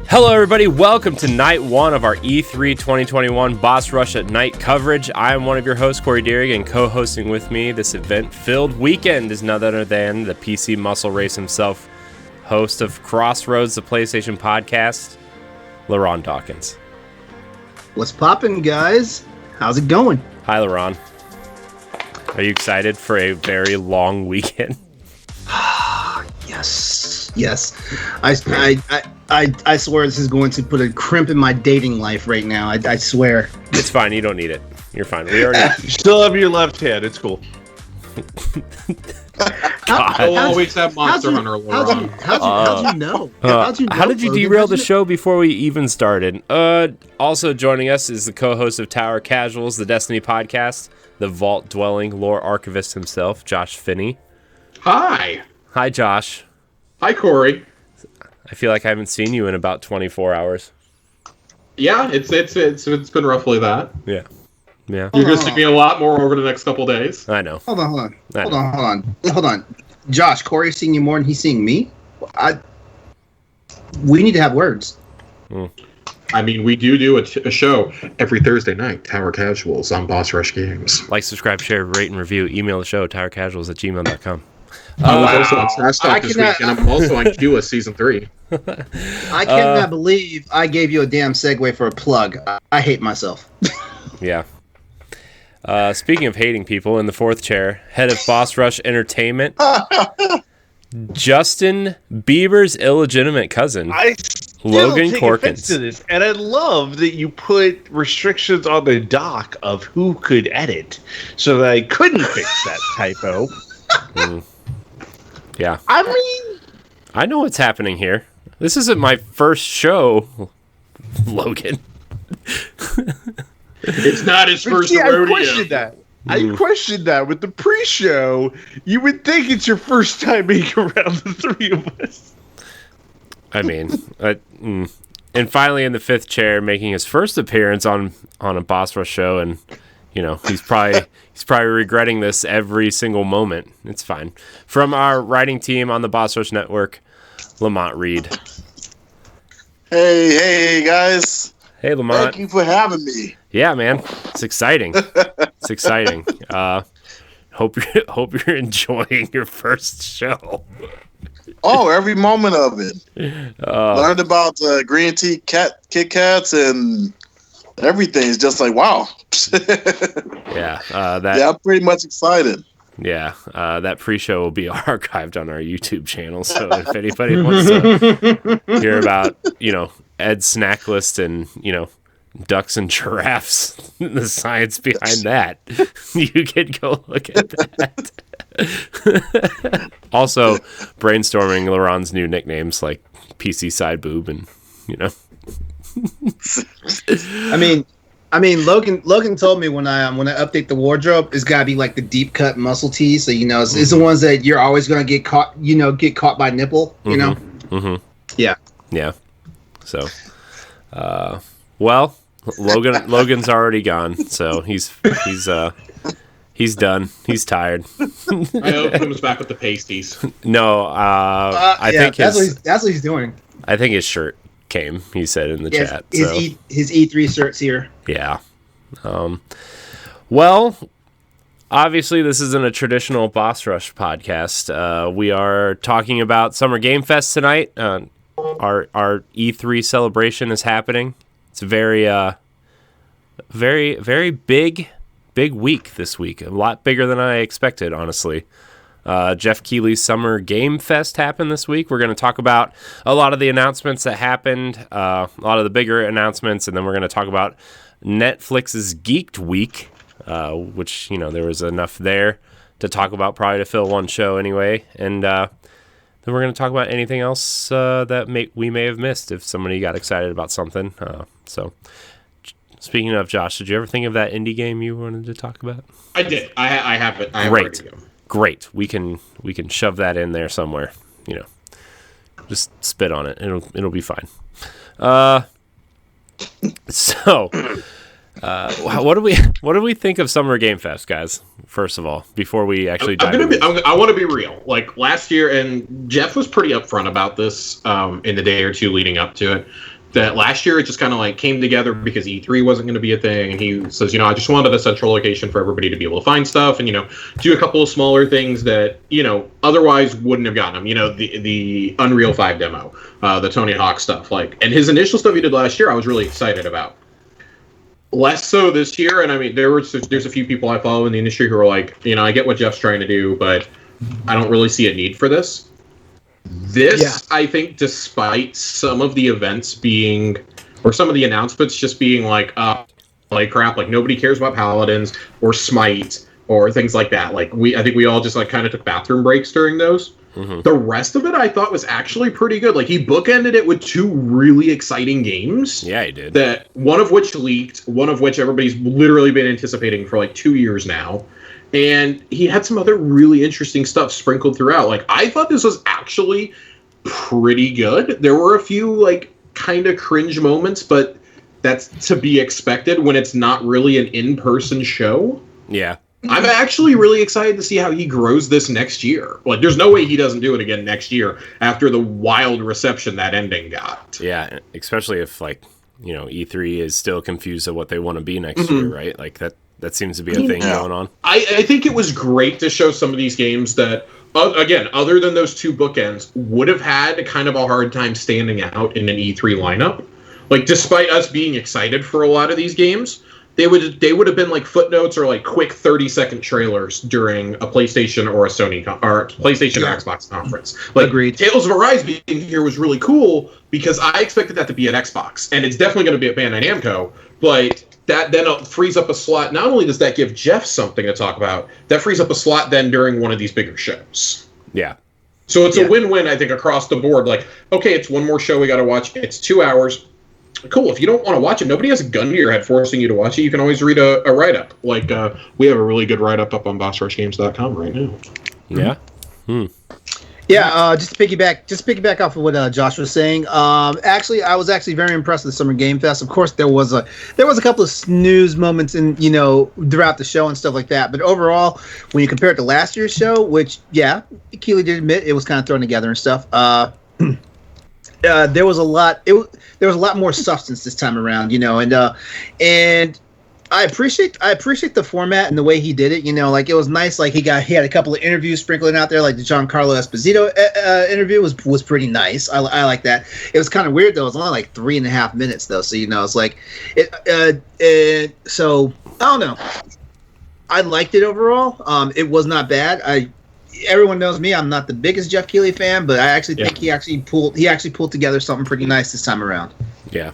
Hello, everybody. Welcome to night one of our E3 2021 Boss Rush at Night coverage. I am one of your hosts, Corey Deering, and co-hosting with me this event-filled weekend is none other than the PC Muscle Race himself, host of Crossroads, the PlayStation podcast, LeRon Dawkins. What's poppin', guys? How's it going? Hi, LeRon. Are you excited for a very long weekend? Yes. I swear this is going to put a crimp in my dating life right now. I swear. It's fine. You don't need it. You're fine. We already. You still have your left hand. It's cool. I'll always have Monster Hunter. How'd you know? How did you derail the show before we even started? Also joining us is the co-host of Tower Casuals, the Destiny podcast, the vault-dwelling lore archivist himself, Josh Finney. Hi, Josh. Hi, Corey. I feel like I haven't seen you in about 24 hours. Yeah, it's been roughly that. Yeah. You're gonna see me a lot more over the next couple days. I know. Hold on. Josh, Corey's seeing you more than he's seeing me. We need to have words. I mean, we do a show every Thursday night, Tower Casuals on Boss Rush Games. Like, subscribe, share, rate, and review. Email the show, towercasuals@gmail.com. I was also on Smash Talk this week, and I'm also on Q Season 3. I cannot believe I gave you a damn segue for a plug. I hate myself. Yeah. Speaking of hating people, in the fourth chair, head of Boss Rush Entertainment, Justin Bieber's illegitimate cousin, Logan Corkins. To this, and I love that you put restrictions on the dock of who could edit, so that I couldn't fix that typo. Yeah. I mean, I know what's happening here. This isn't my first show, Logan. It's not his first rodeo. I questioned that. I questioned that with the pre-show. You would think it's your first time being around the three of us. I mean, and finally in the fifth chair, making his first appearance on a Boss Rush show, and you know he's probably regretting this every single moment. It's fine. From our writing team on the Boss Rush Network, LaMont Reed. Hey guys. Hey, LaMont. Thank you for having me. Yeah, man. It's exciting. It's exciting. Hope you're enjoying your first show. Oh, every moment of it. Learned about green tea Kit Kats and everything. It's just like, wow. Yeah. I'm pretty much excited. Yeah. That pre-show will be archived on our YouTube channel. So if anybody wants to hear about, Ed's snack list and, ducks and giraffes, the science behind that, you can go look at that. Also, brainstorming LeRon's new nicknames like PC Side Boob and, I mean, Logan told me when I update the wardrobe, it's gotta be like the deep cut muscle tees. So it's the ones that you're always gonna get caught by nipple. Mm-hmm. Yeah. So, Logan's already gone, so he's done. He's tired. I hope he comes back with the pasties. No, I think that's what he's doing. I think his shirt came. He said in the chat. His E3 shirt's here. Yeah. Well, obviously this isn't a traditional Boss Rush podcast. We are talking about Summer Game Fest tonight. Our E3 celebration is happening. It's a very big week this week. A lot bigger than I expected, honestly. Jeff Keighley's Summer Game Fest happened this week. We're going to talk about a lot of the announcements that happened, a lot of the bigger announcements, and then we're going to talk about Netflix's Geeked Week, which, there was enough there to talk about, probably to fill one show anyway. And then we're going to talk about anything else that we may have missed if somebody got excited about something. So, speaking of, Josh, did you ever think of that indie game you wanted to talk about? I did. I have it. Great. We can shove that in there somewhere. Just spit on it. It'll be fine. So What do we think of Summer Game Fest, guys? First of all, before we actually dive into this. I want to be real. Like last year, and Jeff was pretty upfront about this in the day or two leading up to it. That last year it just kind of like came together because E3 wasn't going to be a thing, and he says, I just wanted a central location for everybody to be able to find stuff, and do a couple of smaller things that otherwise wouldn't have gotten him. The Unreal 5 demo, the Tony Hawk stuff, and his initial stuff he did last year, I was really excited about. Less so this year, and I mean, there's a few people I follow in the industry who are like, I get what Jeff's trying to do, but I don't really see a need for this. I think, despite some of the events being, or some of the announcements just being like crap, like nobody cares about Paladins or Smite or things like that. I think we all just kind of took bathroom breaks during those. Mm-hmm. The rest of it I thought was actually pretty good. He bookended it with two really exciting games. Yeah, he did. That one of which leaked, one of which everybody's literally been anticipating for 2 years now. And he had some other really interesting stuff sprinkled throughout. I thought this was actually pretty good. There were a few, kind of cringe moments, but that's to be expected when it's not really an in-person show. Yeah. I'm actually really excited to see how he grows this next year. There's no way he doesn't do it again next year after the wild reception that ending got. Yeah, especially if, E3 is still confused at what they want to be next year, right? That seems to be a thing going on. I think it was great to show some of these games that, again, other than those two bookends, would have had kind of a hard time standing out in an E3 lineup. Despite us being excited for a lot of these games, they would have been footnotes or quick 30-second trailers during a PlayStation or a Sony or PlayStation or Xbox conference. Agreed. Tales of Arise being here was really cool because I expected that to be at Xbox, and it's definitely going to be at Bandai Namco, but that then frees up a slot. Not only does that give Jeff something to talk about, that frees up a slot then during one of these bigger shows. Yeah. So it's a win-win, I think, across the board. Okay, it's one more show we got to watch. It's 2 hours. Cool. If you don't want to watch it, nobody has a gun to your head forcing you to watch it. You can always read a write-up. We have a really good write-up up on BossRushGames.com right now. Yeah. Yeah, just to piggyback off of what Josh was saying. Actually, I was actually very impressed with the Summer Game Fest. Of course, there was a couple of snooze moments in throughout the show and stuff like that. But overall, when you compare it to last year's show, which Keeley did admit it was kind of thrown together and stuff. There was a lot. There was a lot more substance this time around, and I appreciate the format and the way he did it. It was nice. He had a couple of interviews sprinkled out there, the Giancarlo Esposito interview was pretty nice. I like that. It was kind of weird though. It was only 3.5 minutes though, so it's so I don't know. I liked it overall. It was not bad. Everyone knows me. I'm not the biggest Jeff Keighley fan, but I actually think he actually pulled together something pretty nice this time around. Yeah.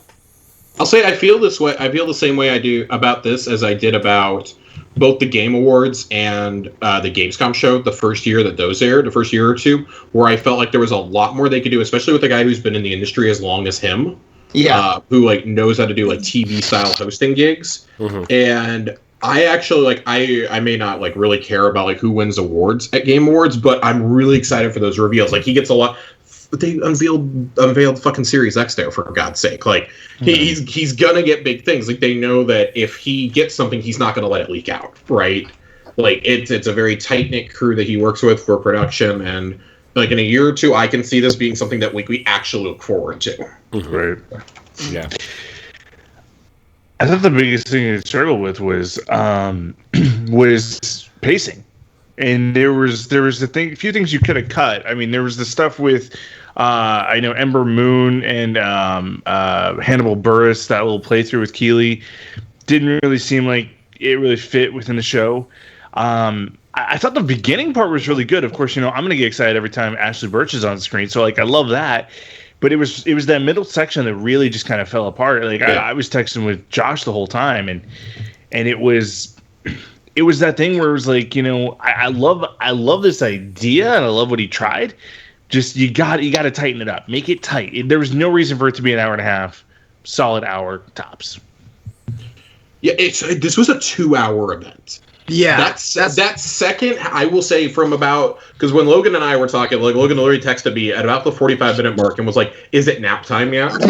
I'll say I feel this way. I feel the same way I do about this as I did about both the Game Awards and the Gamescom show the first year that those aired, the first year or two, where I felt like there was a lot more they could do, especially with a guy who's been in the industry as long as him, who knows how to do TV style hosting gigs. Mm-hmm. And I actually I may not really care about who wins awards at Game Awards, but I'm really excited for those reveals. He gets a lot. They unveiled fucking Series X there, for God's sake. He's gonna get big things. They know that if he gets something, he's not gonna let it leak out, right? It's a very tight knit crew that he works with for production, and in a year or two, I can see this being something that we actually look forward to. Mm-hmm. Right. Yeah. I thought the biggest thing to struggle with was pacing, and there was a few things you could have cut. I mean, there was the stuff with I know Ember Moon and Hannibal Buress, that little playthrough with Keeley didn't really seem like it really fit within the show. I thought the beginning part was really good. Of course, I'm going to get excited every time Ashley Birch is on screen, so I love that. But it was that middle section that really just kind of fell apart. I was texting with Josh the whole time, and it was that thing where it was I love this idea and I love what he tried. Just you got to tighten it up, make it tight. There was no reason for it to be an hour and a half, solid hour tops. Yeah, this was a 2-hour event. Yeah, that's that second. I will say from about, because when Logan and I were talking, like Logan literally texted me at about the 45-minute mark and was like, "Is it nap time yet?" So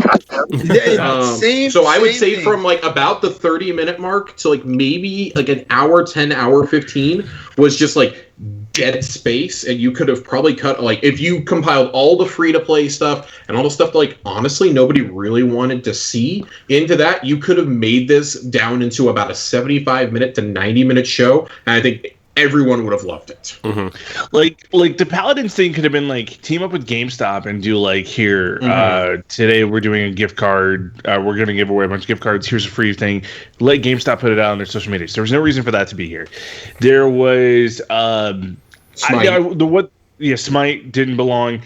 I would say from like about the 30-minute mark to like maybe like an hour, 10, hour 15 was just like dead space, and you could have probably cut, like, if you compiled all the free-to-play stuff and all the stuff that, like, honestly nobody really wanted to see into that, you could have made this down into about a 75-minute to 90-minute show, and I think everyone would have loved it. Mm-hmm. Like the Paladins thing could have been like, team up with GameStop and do like, here, today we're doing a gift card, we're going to give away a bunch of gift cards, here's a free thing, let GameStop put it out on their social media. So there was no reason for that to be here. There was Smite didn't belong.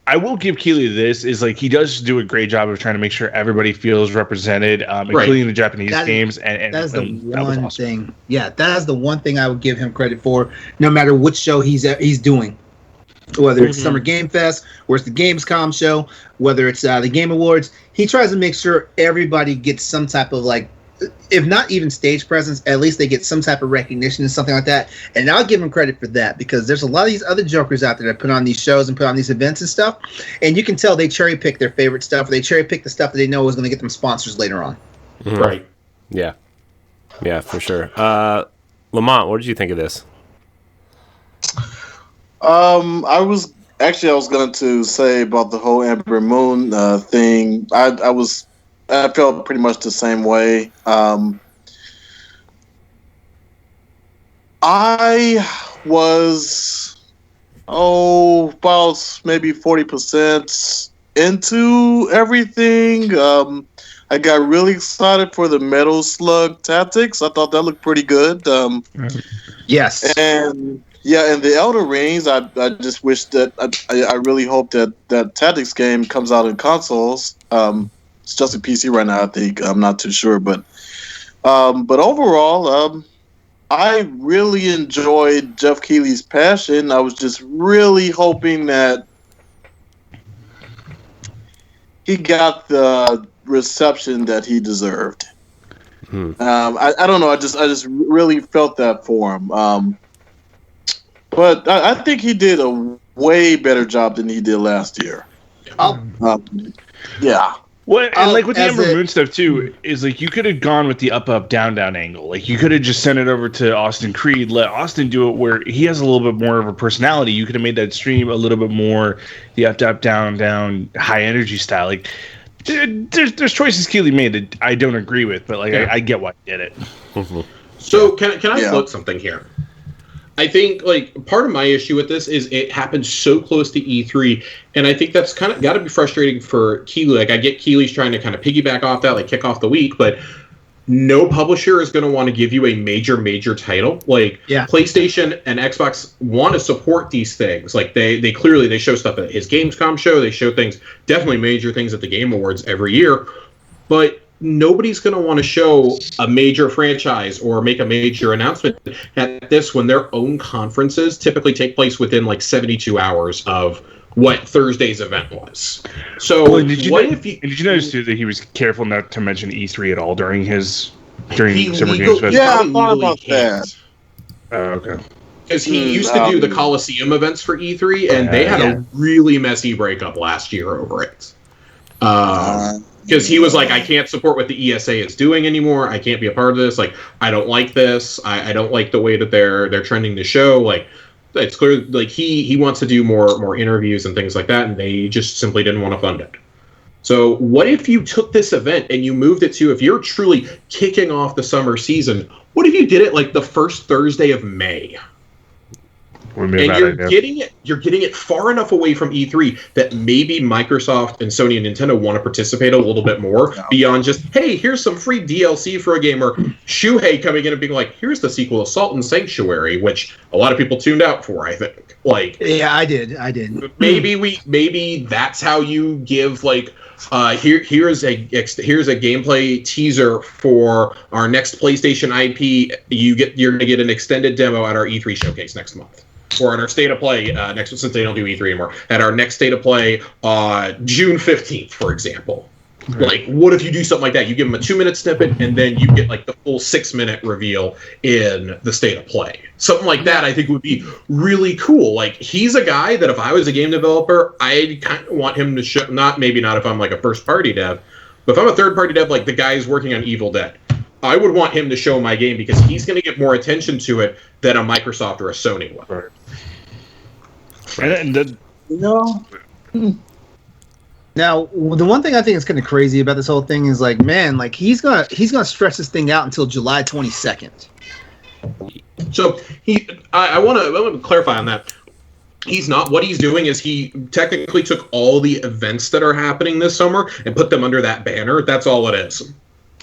I will give Keighley this, is like, he does do a great job of trying to make sure everybody feels represented, including the Japanese games. And that is the one thing. Yeah, that is the one thing I would give him credit for, no matter which show he's doing. Whether it's Summer Game Fest, or it's the Gamescom show, whether it's the Game Awards, he tries to make sure everybody gets some type of, like, if not even stage presence, at least they get some type of recognition and something like that. And I'll give him credit for that, because there's a lot of these other jokers out there that put on these shows and put on these events and stuff, and you can tell they cherry pick their favorite stuff, or they cherry pick the stuff that they know is going to get them sponsors later on. Mm-hmm. Right. Yeah, for sure. LaMont, what did you think of this? I was going to say about the whole Ember Moon thing. I felt pretty much the same way. I was, about maybe 40% into everything. I got really excited for the Metal Slug tactics. I thought that looked pretty good. Yes. And the Elden Rings, I just wish that, I really hope that tactics game comes out in consoles. It's just a PC right now, I think. I'm not too sure, but overall, I really enjoyed Jeff Keighley's passion. I was just really hoping that he got the reception that he deserved. I don't know. I just really felt that for him. But I think he did a way better job than he did last year. Yeah. Well, and like with the Ember Moon stuff too, is like, you could have gone with the up, down angle. Like, you could have just sent it over to Austin Creed, let Austin do it where he has a little bit more of a personality. You could have made that stream a little bit more the up, down, high energy style. Like, there's choices Keighley made that I don't agree with, but like, I get why he did it. So can I float something here? I think, like, part of my issue with this is it happened so close to E3, and I think that's kind of got to be frustrating for Keighley. Like, I get Keighley's trying to kind of piggyback off that, like, kick off the week, but no publisher is going to want to give you a major title. Like, PlayStation and Xbox want to support these things. Like, they clearly show stuff at his Gamescom show. They show things, definitely major things at the Game Awards every year, but nobody's going to want to show a major franchise or make a major announcement at this, when their own conferences typically take place within like 72 hours of what Thursday's event was. So did you notice too that he was careful not to mention E3 at all during Summer Games Fest? Yeah, I thought about that. Oh, okay. Because he used to do the Coliseum events for E3, and they had a really messy breakup last year over it. Because he was like, I can't support what the ESA is doing anymore. I can't be a part of this. Like, I don't like this. I don't like the way that they're trending the show. Like, it's clear, like, he wants to do more interviews and things like that, and they just simply didn't want to fund it. So what if you took this event and you moved it to, if you're truly kicking off the summer season, what if you did it like the first Thursday of May? And you're getting it far enough away from E3 that maybe Microsoft and Sony and Nintendo want to participate a little bit more beyond just, hey, here's some free DLC for a game, or Shuhei coming in and being like, here's the sequel to Salt and Sanctuary, which a lot of people tuned out for, I think. Like, yeah, I did. Maybe that's how you give, like, here's a gameplay teaser for our next PlayStation IP. You're gonna get an extended demo at our E3 showcase next month. Or at our State of Play, since they don't do E3 anymore, at our next State of Play, June 15th, for example. Like, what if you do something like that? You give him a 2-minute snippet, and then you get like the full 6-minute reveal in the state of play. Something like that, I think, would be really cool. Like, he's a guy that if I was a game developer, I'd kind of want him to show. Maybe not if I'm like a first-party dev, but if I'm a third-party dev, like the guy who's working on Evil Dead, I would want him to show my game because he's going to get more attention to it than a Microsoft or a Sony would. No. Now, the one thing I think is kind of crazy about this whole thing is like, man, like he's gonna stretch this thing out until July 22nd. So I want to clarify on that. He's not. What he's doing is he technically took all the events that are happening this summer and put them under that banner. That's all it is.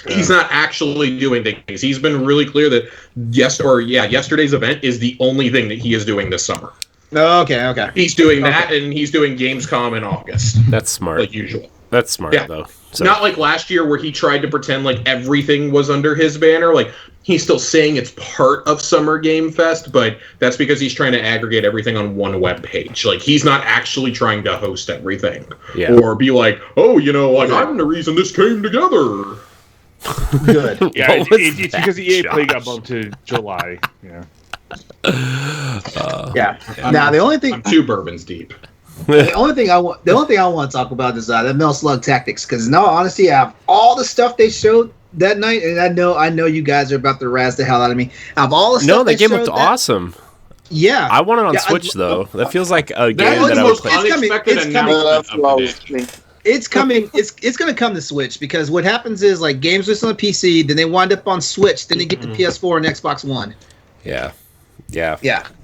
Yeah. He's not actually doing things. He's been really clear that yesterday's event is the only thing that he is doing this summer. Okay. He's doing that, and he's doing Gamescom in August. That's smart. Like usual. That's smart, though. So. Not like last year where he tried to pretend like everything was under his banner. Like, he's still saying it's part of Summer Game Fest, but that's because he's trying to aggregate everything on one web page. Like, he's not actually trying to host everything. Yeah. Or be like, oh, I'm the reason this came together. Good. Yeah, it's because the EA Play got bumped to July. Yeah. Now the only thing I'm 2 bourbons deep. The only thing I want to talk about is that Metal Slug Tactics, because in all honesty, I have all the stuff they showed that night, and I know you guys are about to razz the hell out of me. I have all the stuff. No, that game looked awesome. Yeah, I want it on Switch though. That feels like a game that I would play. It's coming. It's going to come to Switch, because what happens is like games are on the PC, then they wind up on Switch, then they get the PS4 and Xbox One. Yeah.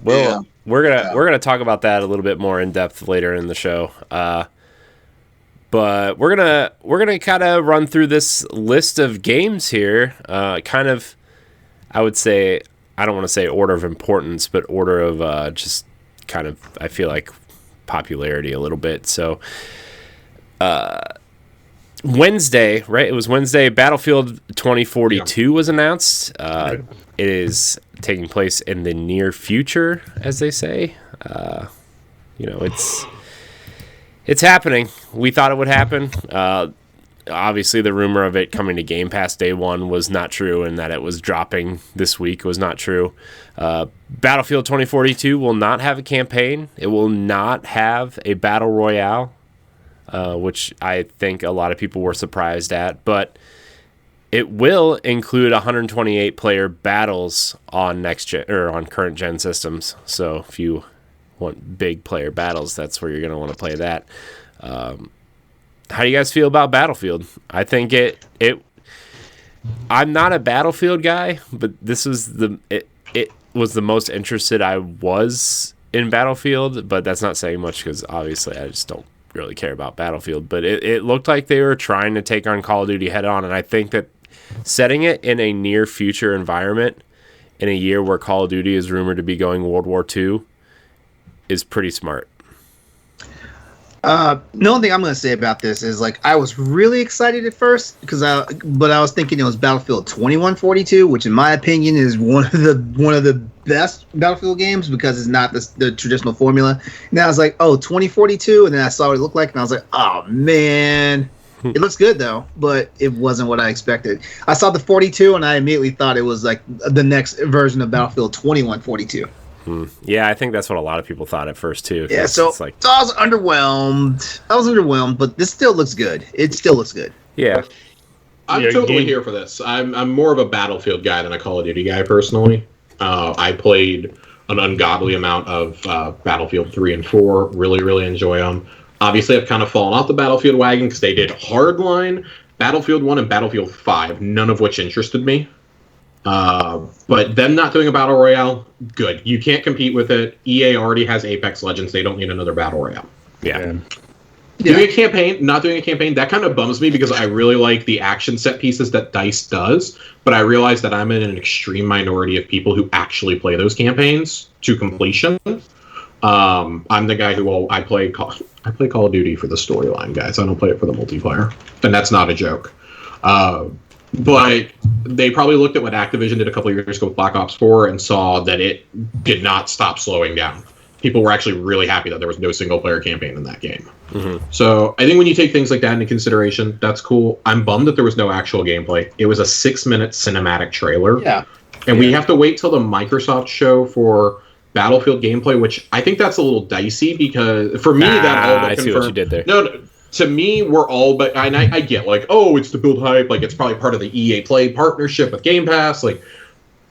Well, we're gonna talk about that a little bit more in depth later in the show. But we're gonna kind of run through this list of games here. Kind of, I would say, I don't want to say order of importance, but order of just kind of, I feel like, popularity a little bit. So, Wednesday, right? It was Wednesday. Battlefield 2042 was announced. It is taking place in the near future, as they say. It's happening. We thought it would happen. Obviously, the rumor of it coming to Game Pass day one was not true, and that it was dropping this week was not true. Battlefield 2042 will not have a campaign. It will not have a battle royale, which I think a lot of people were surprised at, but it will include 128 player battles on next gen or on current gen systems. So if you want big player battles, that's where you're going to want to play that. How do you guys feel about Battlefield? I think it I'm not a Battlefield guy, but this was it was the most interested I was in Battlefield, but that's not saying much because obviously I just don't really care about Battlefield. But it looked like they were trying to take on Call of Duty head on, and I think that setting it in a near future environment in a year where Call of Duty is rumored to be going World War II is pretty smart. The only thing I'm going to say about this is like I was really excited at first but I was thinking it was Battlefield 2142, which in my opinion is one of the best Battlefield games because it's not the traditional formula. And I was like, 2042, and then I saw what it looked like, and I was like, oh man. It looks good though, but it wasn't what I expected. I saw the 42, and I immediately thought it was like the next version of Battlefield 2142. Yeah, I think that's what a lot of people thought at first too. Yeah, so I was underwhelmed. But this still looks good. It still looks good. Yeah, I'm totally here for this. I'm more of a Battlefield guy than a Call of Duty guy personally. I played an ungodly amount of Battlefield 3 and 4. Really, really enjoy them. Obviously, I've kind of fallen off the Battlefield wagon because they did Hardline, Battlefield 1, and Battlefield 5, none of which interested me. But them not doing a Battle Royale, good. You can't compete with it. EA already has Apex Legends. They don't need another Battle Royale. Yeah. Doing a campaign, not doing a campaign, that kind of bums me because I really like the action set pieces that DICE does, but I realize that I'm in an extreme minority of people who actually play those campaigns to completion. I'm the guy who I play Call of Duty for the storyline, guys. I don't play it for the multiplayer, and that's not a joke. But they probably looked at what Activision did a couple of years ago with Black Ops 4 and saw that it did not stop slowing down. people were actually really happy that there was no single player campaign in that game. So I think when you take things like that into consideration, that's cool. I'm bummed that there was no actual gameplay. It was a 6-minute cinematic trailer. Yeah. And we have to wait till the Microsoft show for Battlefield gameplay, which I think that's a little dicey because for me that all but I see what you did there. No, to me we're all but I get like, oh, it's to build hype, like it's probably part of the EA Play partnership with Game Pass. Like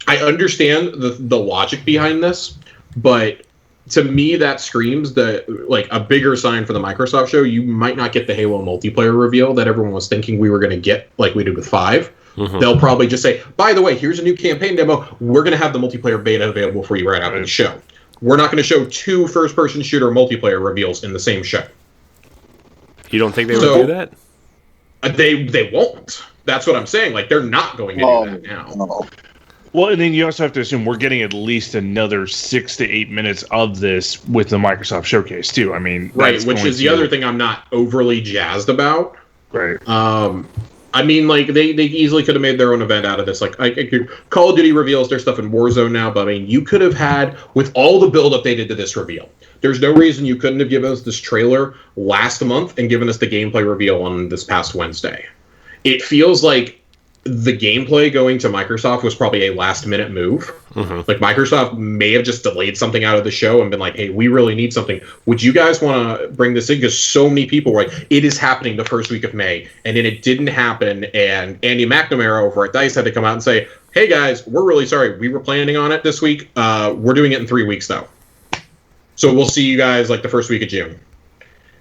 I understand the logic behind this, but to me that screams that like a bigger sign for the Microsoft show. You might not get the Halo multiplayer reveal that everyone was thinking we were going to get, like we did with 5. They'll probably just say, by the way, here's a new campaign demo. We're going to have the multiplayer beta available for you right after the show. We're not going to show 2 first-person shooter multiplayer reveals in the same show. You don't think they would do that? They won't. That's what I'm saying. Like, they're not going to do that now. No. Well, and then you also have to assume we're getting at least another 6 to 8 minutes of this with the Microsoft showcase too. I mean, right, which is the other thing I'm not overly jazzed about. Right. I mean, like, they easily could have made their own event out of this. Like, Call of Duty reveals their stuff in Warzone now, but I mean, you could have had, with all the build-up they did to this reveal, there's no reason you couldn't have given us this trailer last month and given us the gameplay reveal on this past Wednesday. It feels like the gameplay going to Microsoft was probably a last-minute move. Like, Microsoft may have just delayed something out of the show and been like, hey, we really need something. Would you guys want to bring this in? Because so many people were like, it is happening the first week of May. And then it didn't happen. And Andy McNamara over at DICE had to come out and say, hey, guys, we're really sorry. We were planning on it this week. We're doing it in 3 weeks, though. So we'll see you guys, like, the first week of June.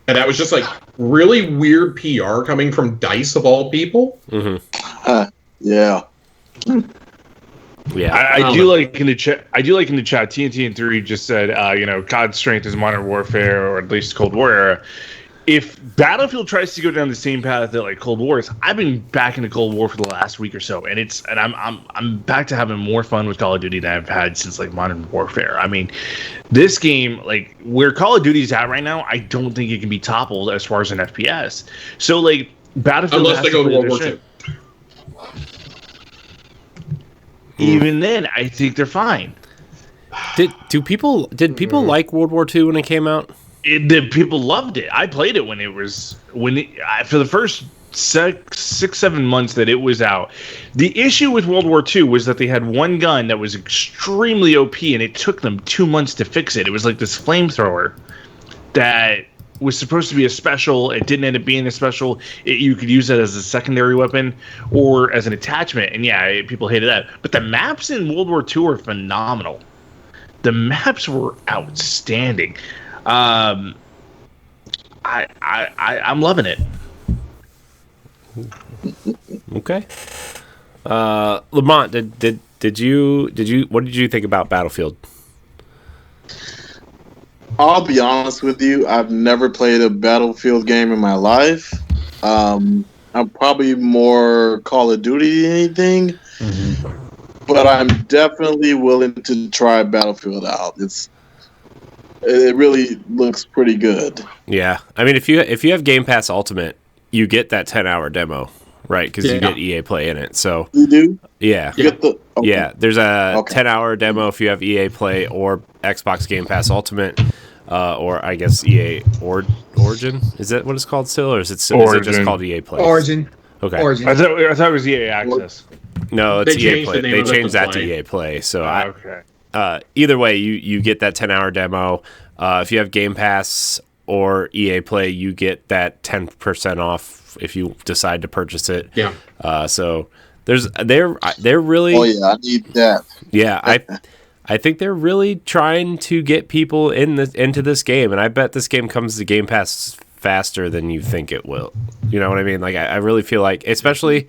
And that was just, like, really weird PR coming from DICE, of all people. Yeah. Yeah, I do like in the chat. I do like in the chat. TNT and 3 just said, God's strength is Modern Warfare, or at least Cold War era. If Battlefield tries to go down the same path that like Cold War is, I've been back into Cold War for the last week or so, and I'm back to having more fun with Call of Duty than I've had since like Modern Warfare. I mean, this game, like where Call of Duty's at right now, I don't think it can be toppled as far as an FPS. So like Battlefield, unless they go to World War II. Even then, I think they're fine. Did people like World War II when it came out? The people loved it. I played it for the first 6-7 months that it was out. The issue with World War II was that they had one gun that was extremely OP, and it took them 2 months to fix it. It was like this flamethrower that was supposed to be a special. It didn't end up being a special. You could use it as a secondary weapon or as an attachment, and people hated that. But the maps in World War II were phenomenal. The maps were outstanding. I'm loving it. Okay. LaMont, did you what did you think about Battlefield? I'll be honest with you. I've never played a Battlefield game in my life. I'm probably more Call of Duty than anything. But I'm definitely willing to try Battlefield out. It really looks pretty good. Yeah, I mean, if you have Game Pass Ultimate, you get that 10-hour demo, right? Because you get EA Play in it. So you do. Yeah. You get the, okay. Yeah, there's a 10-hour demo if you have EA Play or Xbox Game Pass Ultimate, or I guess EA Origin. Is that what it's called still, or is it just called EA Play? Origin. Okay. Origin. I thought it was EA Access. No, it's EA Play. They changed that to Play. EA Play. So Okay. Either way, you get that 10-hour demo. If you have Game Pass or EA Play, you get that 10% off if you decide to purchase it. Yeah. So they're really. Oh yeah, I need that. Yeah, I think they're really trying to get people into this game, and I bet this game comes to Game Pass faster than you think it will. You know what I mean? Like I really feel like, especially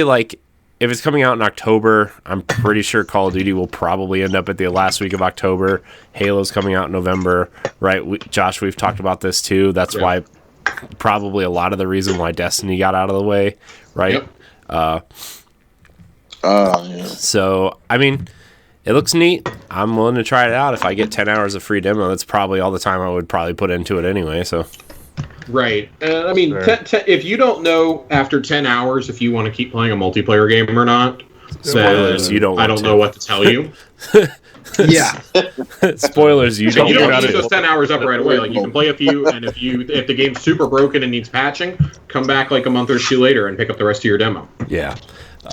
like if it's coming out in October, I'm pretty sure Call of Duty will probably end up at the last week of October. Halo's coming out in November, right? Josh, we've talked about this too. That's why probably a lot of the reason why Destiny got out of the way, right? Yep. Yeah. So, I mean, it looks neat. I'm willing to try it out. If I get 10 hours of free demo, that's probably all the time I would probably put into it anyway, so... Right. I mean, if you don't know after 10 hours if you want to keep playing a multiplayer game or not, Spoilers, you don't. I don't know what to tell you. Yeah. Spoilers, you don't. You don't want use to. those 10 hours up right away. Like you can play a few, and if the game's super broken and needs patching, come back like a month or two later and pick up the rest of your demo. Yeah.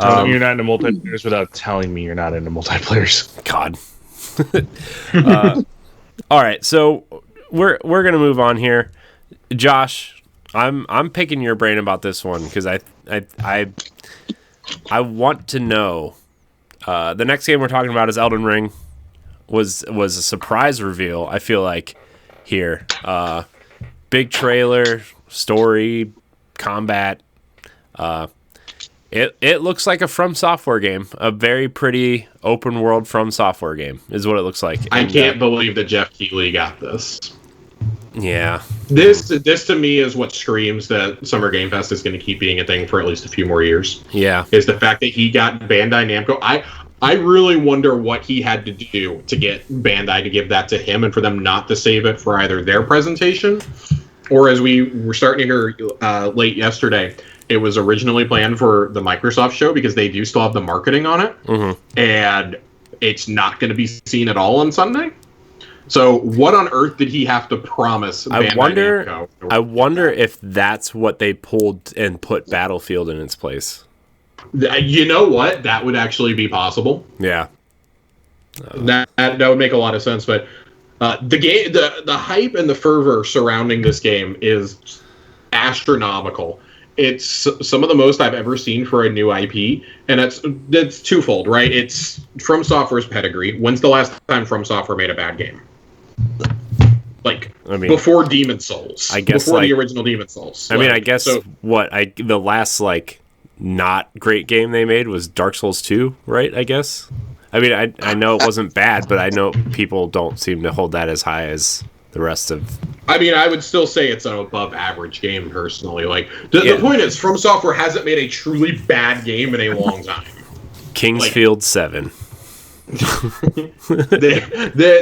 You're not into multiplayers without telling me you're not into multiplayers. God. All right, so we're gonna move on here. Josh, I'm picking your brain about this one because I want to know. The next game we're talking about is Elden Ring. Was a surprise reveal. I feel like here, big trailer, story, combat. It looks like a From Software game, a very pretty open world From Software game is what it looks like. I can't believe that Jeff Keighley got this. Yeah. This to me is what screams that Summer Game Fest is going to keep being a thing for at least a few more years. Yeah. Is the fact that he got Bandai Namco. I really wonder what he had to do to get Bandai to give that to him and for them not to save it for either their presentation or, as we were starting to hear late yesterday, it was originally planned for the Microsoft show because they do still have the marketing on it. Mm-hmm. And it's not going to be seen at all on Sunday. So what on earth did he have to promise Bandai Namco? I wonder if that's what they pulled and put Battlefield in its place. You know what? That would actually be possible. Yeah. That would make a lot of sense. But the game, the hype and the fervor surrounding this game is astronomical. It's some of the most I've ever seen for a new IP, and that's twofold, right? It's From Software's pedigree. When's the last time From Software made a bad game? Before Demon Souls. I guess before the original Demon Souls. I guess the last not great game they made was Dark Souls 2, right? I guess. I know it wasn't bad, but I know people don't seem to hold that as high as the rest of. I would still say it's an above average game personally. The point is, From Software hasn't made a truly bad game in a long time. Kingsfield 7.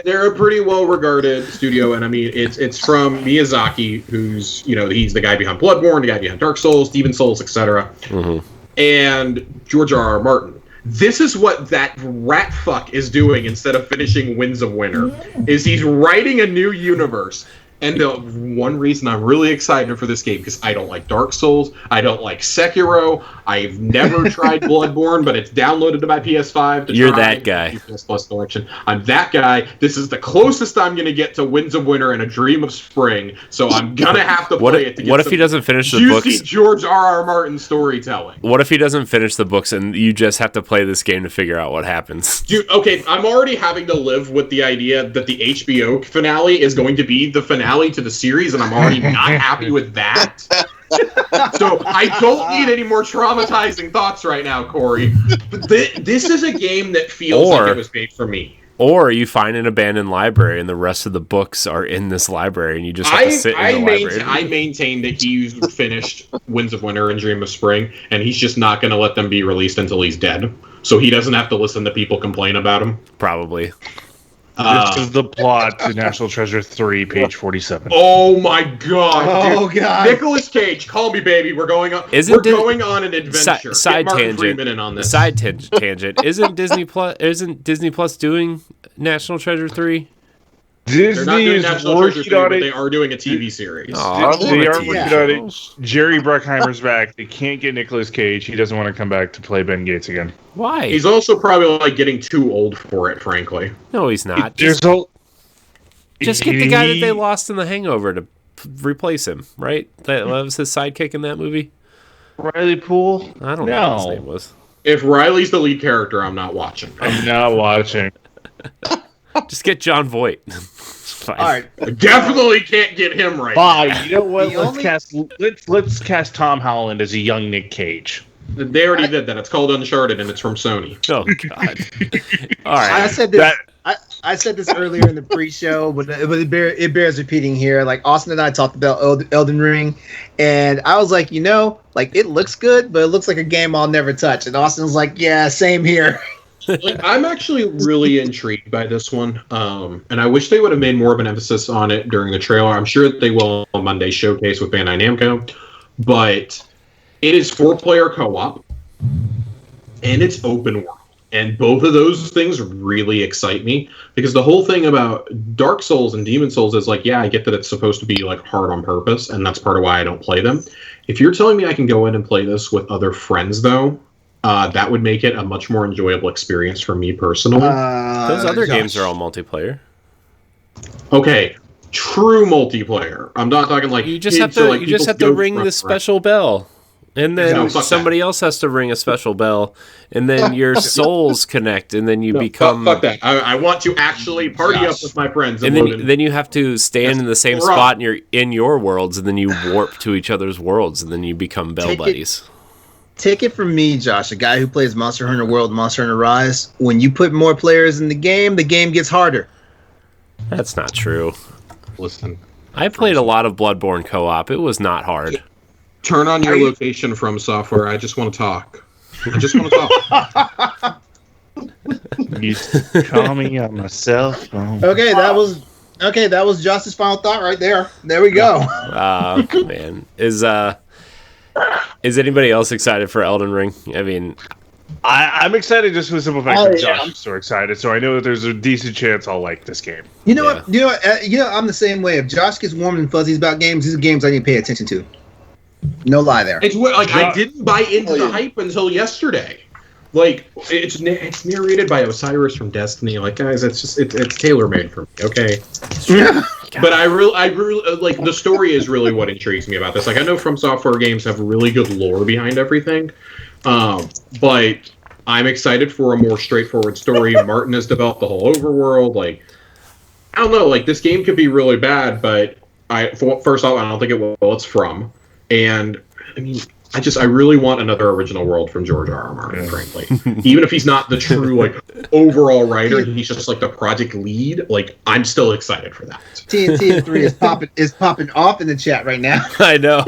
They're a pretty well regarded studio, and it's from Miyazaki, who's he's the guy behind Bloodborne, the guy behind Dark Souls, Demon Souls, etc. Mm-hmm. And George R.R. Martin. This is what that rat fuck is doing instead of finishing Winds of Winter. Is he's writing a new universe. And the one reason I'm really excited for this game, because I don't like Dark Souls, I don't like Sekiro, I've never tried Bloodborne, but it's downloaded to my PS5 to You're try that guy. PS Plus collection. I'm that guy. This is the closest I'm going to get to Winds of Winter and A Dream of Spring, so I'm going to have to play it to get what if he doesn't finish the juicy books? George R.R. Martin storytelling. What if he doesn't finish the books and you just have to play this game to figure out what happens? Dude, okay, I'm already having to live with the idea that the HBO finale is going to be the finale to the series, and I'm already not happy with that. So I don't need any more traumatizing thoughts right now, Corey. But this is a game that feels like it was made for me. Or you find an abandoned library and the rest of the books are in this library and you just have to sit in the library. I maintain that he's finished Winds of Winter and Dream of Spring, and he's just not going to let them be released until he's dead. So he doesn't have to listen to people complain about him. Probably. This is the plot to National Treasure 3, page 47. Oh my god! Oh god! Nicolas Cage, call me baby. We're going on. Going on an adventure. Side Get Martin tangent. Freeman in on this. Side tangent. Isn't Disney Plus doing National Treasure 3? They're not doing Disney is National Treasure working 3, on but it. they are doing a TV series. They are working on it. Jerry Bruckheimer's back. They can't get Nicolas Cage. He doesn't want to come back to play Ben Gates again. Why? He's also probably getting too old for it, frankly. No, he's not. Just get the guy that they lost in The Hangover to replace him, right? That was his sidekick in that movie. Riley Poole? I don't know what his name was. If Riley's the lead character, I'm not watching. I'm not watching. Just get John Voight. All right, definitely can't get him right. Fine. You know what? Let's cast Tom Holland as a young Nick Cage. They already did that. It's called Uncharted, and it's from Sony. Oh God! All right, I said this. I said this earlier in the pre-show, but it bears repeating here. Like Austin and I talked about Elden Ring, and I was like, it looks good, but it looks like a game I'll never touch. And Austin was like, yeah, same here. I'm actually really intrigued by this one, and I wish they would have made more of an emphasis on it during the trailer. I'm sure that they will on Monday's showcase with Bandai Namco, but it is 4-player co-op. and it's open world. And both of those things really excite me, because the whole thing about Dark Souls and Demon Souls is like, yeah, I get that it's supposed to be like hard on purpose, and that's part of why I don't play them. If you're telling me I can go in and play this with other friends, though, that would make it a much more enjoyable experience for me personally. Those other games are all multiplayer. Okay, true multiplayer. I'm not talking like you just have to ring the special bell. And then somebody else has to ring a special bell, and then your souls connect, and then you become... Fuck that. I want to actually party up with my friends. And then you have to stand in the same spot in your worlds, and then you warp to each other's worlds, and then you become bell buddies. Take it from me, Josh, a guy who plays Monster Hunter World, Monster Hunter Rise. When you put more players in the game gets harder. That's not true. Listen. I played a lot of Bloodborne co-op. It was not hard. Turn on your location from software. I just want to talk. You call me on my cell phone. Okay, that was Josh's final thought right there. There we go. Man, is anybody else excited for Elden Ring? I mean, I'm excited just for the simple fact that Josh is so excited. So I know that there's a decent chance I'll like this game. You know what? I'm the same way. If Josh gets warm and fuzzies about games, these are games I need to pay attention to. No lie there. It's like I didn't buy into the hype until yesterday. Like it's narrated by Osiris from Destiny. Like guys, it's tailor made for me. Okay. But I really like the story is really what intrigues me about this. Like I know From Software games have really good lore behind everything, but I'm excited for a more straightforward story. Martin has developed the whole overworld. Like I don't know. Like this game could be really bad, but first off, I don't think it will. It's From. And I mean, I really want another original world from George R.R. Martin, frankly. Even if he's not the true like overall writer, he's just like the project lead. Like I'm still excited for that. TNT 3 is popping off in the chat right now. I know.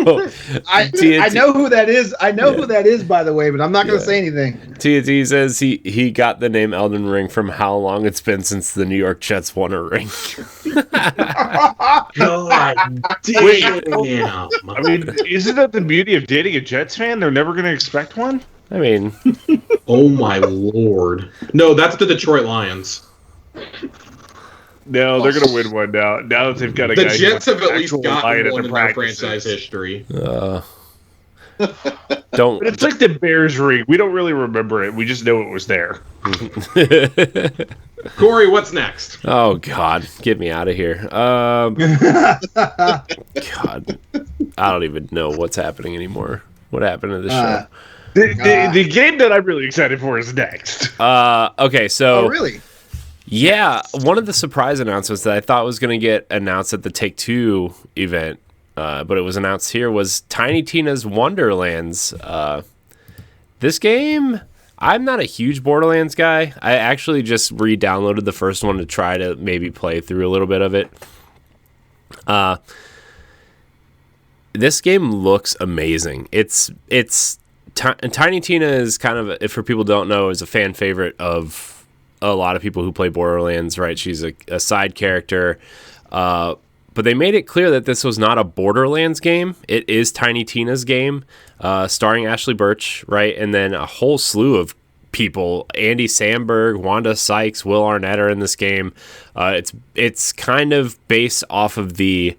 I know who that is. I know who that is, by the way, but I'm not going to say anything. TNT says he got the name Elden Ring from how long it's been since the New York Jets won a ring. God damn. I mean, isn't that the beauty of dating a Jets fan? They're never going to expect one? I mean... Oh my lord. No, that's the Detroit Lions. No, they're going to win one now. Now that they've got a the guy... The Jets have at least gotten one in their practices. franchise history. Don't. But it's like the Bears ring. We don't really remember it. We just know it was there. Corey, what's next? Oh, God. Get me out of here. God. I don't even know what's happening anymore. What happened to the show? The game that I'm really excited for is next. Okay, so... Oh, really? Yeah, one of the surprise announcements that I thought was going to get announced at the Take-Two event, but it was announced here, was Tiny Tina's Wonderlands. This game, I'm not a huge Borderlands guy. I actually just re-downloaded the first one to try to maybe play through a little bit of it. This game looks amazing. Tiny Tina is kind of, if for people who don't know, is a fan favorite of a lot of people who play Borderlands, right? She's a side character. But they made it clear that this was not a Borderlands game. It is Tiny Tina's game, starring Ashley Birch, right? And then a whole slew of people. Andy Samberg, Wanda Sykes, Will Arnett are in this game. It's kind of based off of the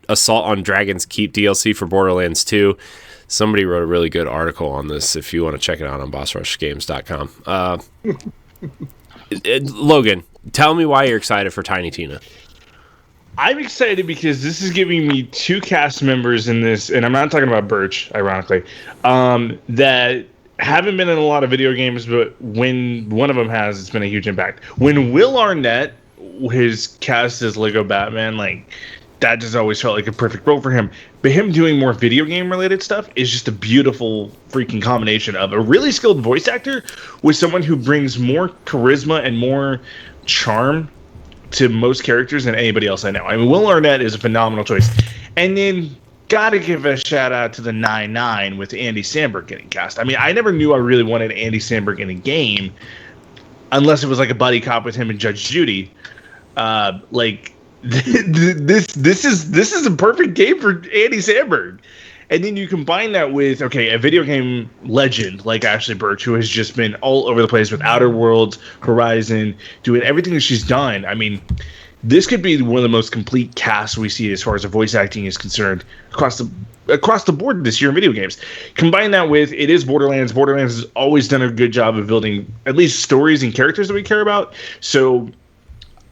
Assault on Dragon's Keep DLC for Borderlands 2. Somebody wrote a really good article on this if you want to check it out on bossrushgames.com. Logan, tell me why you're excited for Tiny Tina. I'm excited because this is giving me two cast members in this, and I'm not talking about Birch, ironically, that haven't been in a lot of video games, but when one of them has, it's been a huge impact. When Will Arnett, his cast as Lego Batman, like, that just always felt like a perfect role for him. But him doing more video game related stuff is just a beautiful freaking combination of a really skilled voice actor with someone who brings more charisma and more charm to most characters than anybody else I know. I mean, Will Arnett is a phenomenal choice. And then gotta give a shout out to the 9-9 with Andy Samberg getting cast. I mean, I never knew I really wanted Andy Samberg in a game unless it was like a buddy cop with him and Judge Judy. This is a perfect game for Andy Samberg. And then you combine that with, a video game legend like Ashley Birch, who has just been all over the place with Outer Worlds, Horizon, doing everything that she's done. I mean, this could be one of the most complete casts we see as far as the voice acting is concerned across the board this year in video games. Combine that with, it is Borderlands. Borderlands has always done a good job of building at least stories and characters that we care about. So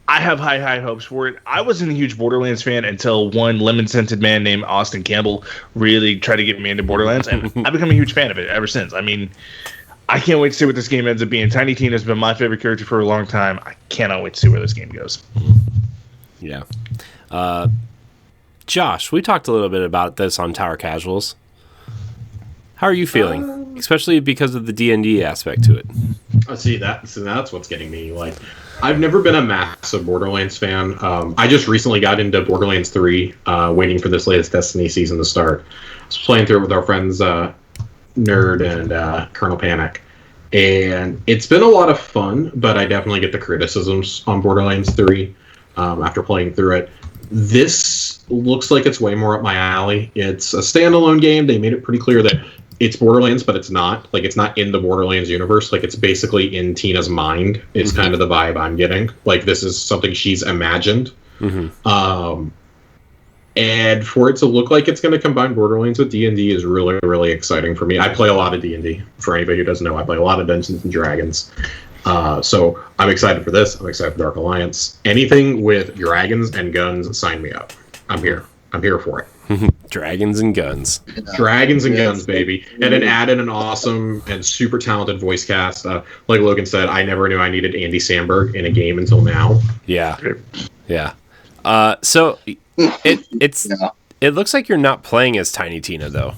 I have high hopes for it. I wasn't a huge Borderlands fan until one lemon-scented man named Austin Campbell really tried to get me into Borderlands, and I've become a huge fan of it ever since. I mean, I can't wait to see what this game ends up being. Tiny Tina has been my favorite character for a long time. I cannot wait to see where this game goes. Yeah. Josh, we talked a little bit about this on Tower Casuals. How are you feeling? Especially because of the D&D aspect to it. That's what's getting me. Like, I've never been a massive Borderlands fan. I just recently got into Borderlands 3, waiting for this latest Destiny season to start. I was playing through it with our friends Nerd and Colonel Panic. And it's been a lot of fun, but I definitely get the criticisms on Borderlands 3 after playing through it. This looks like it's way more up my alley. It's a standalone game. They made it pretty clear that it's Borderlands, but it's not. Like, it's not in the Borderlands universe. Like, it's basically in Tina's mind. It's kind of the vibe I'm getting. Like, this is something she's imagined. And for it to look like it's going to combine Borderlands with D&D is really, really exciting for me. I play a lot of D&D. For anybody who doesn't know, I play a lot of Dungeons & Dragons. So I'm excited for this. I'm excited for Dark Alliance. Anything with dragons and guns, sign me up. I'm here. I'm here for it. Dragons and guns. Dragons and guns, baby. And then add in an awesome and super talented voice cast. Like Logan said, I never knew I needed Andy Samberg in a game until now. Yeah. Yeah. So it looks like you're not playing as Tiny Tina, though.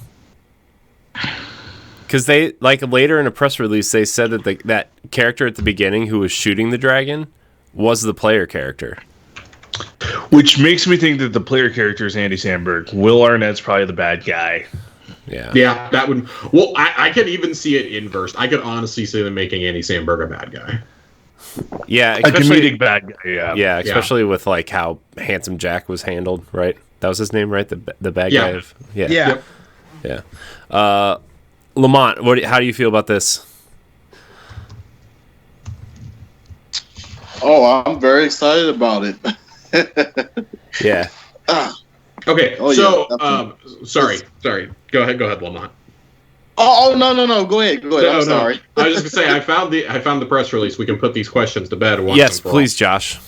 Because they, like, later in a press release, they said that that character at the beginning who was shooting the dragon was the player character. Which makes me think that the player character is Andy Samberg. Will Arnett's probably the bad guy. Yeah. Yeah, that would... Well, I could even see it inverse. I could honestly see them making Andy Samberg a bad guy. Yeah, a comedic bad guy, yeah. Yeah, especially with, like, how Handsome Jack was handled, right? That was his name, right? The bad guy of... Yeah. Yeah. LaMont, how do you feel about this? Oh, I'm very excited about it. Yeah. Okay, sorry. Go ahead, Lamont. No. Go ahead. I'm sorry. I was just gonna say I found the press release. We can put these questions to bed once. Yes, please, Josh.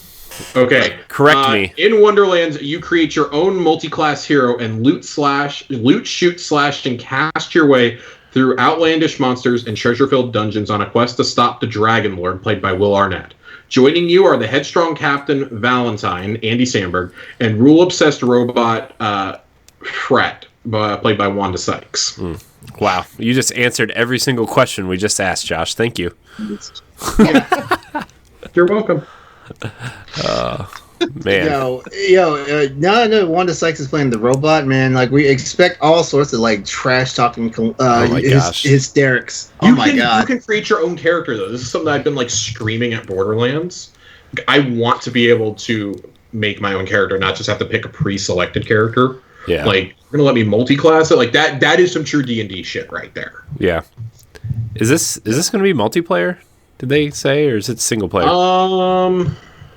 Okay. Correct me. In Wonderlands, you create your own multi-class hero and loot, shoot, and cast your way through outlandish monsters and treasure-filled dungeons on a quest to stop the Dragon Lord, played by Will Arnett. Joining you are the headstrong Captain Valentine, Andy Samberg, and rule-obsessed robot Fret, played by Wanda Sykes. Wow, you just answered every single question we just asked, Josh. Thank you. You're welcome. Man. Now I know Wanda Sykes is playing the robot, man. Like, we expect all sorts of, like, trash talking hysterics. You can create your own character, though. This is something I've been, like, screaming at Borderlands. I want to be able to make my own character, not just have to pick a pre-selected character. Yeah. Like, you're gonna let me multi-class it? Like, that is some true D&D shit right there. Yeah. Is this gonna be multiplayer? Did they say, or is it single player?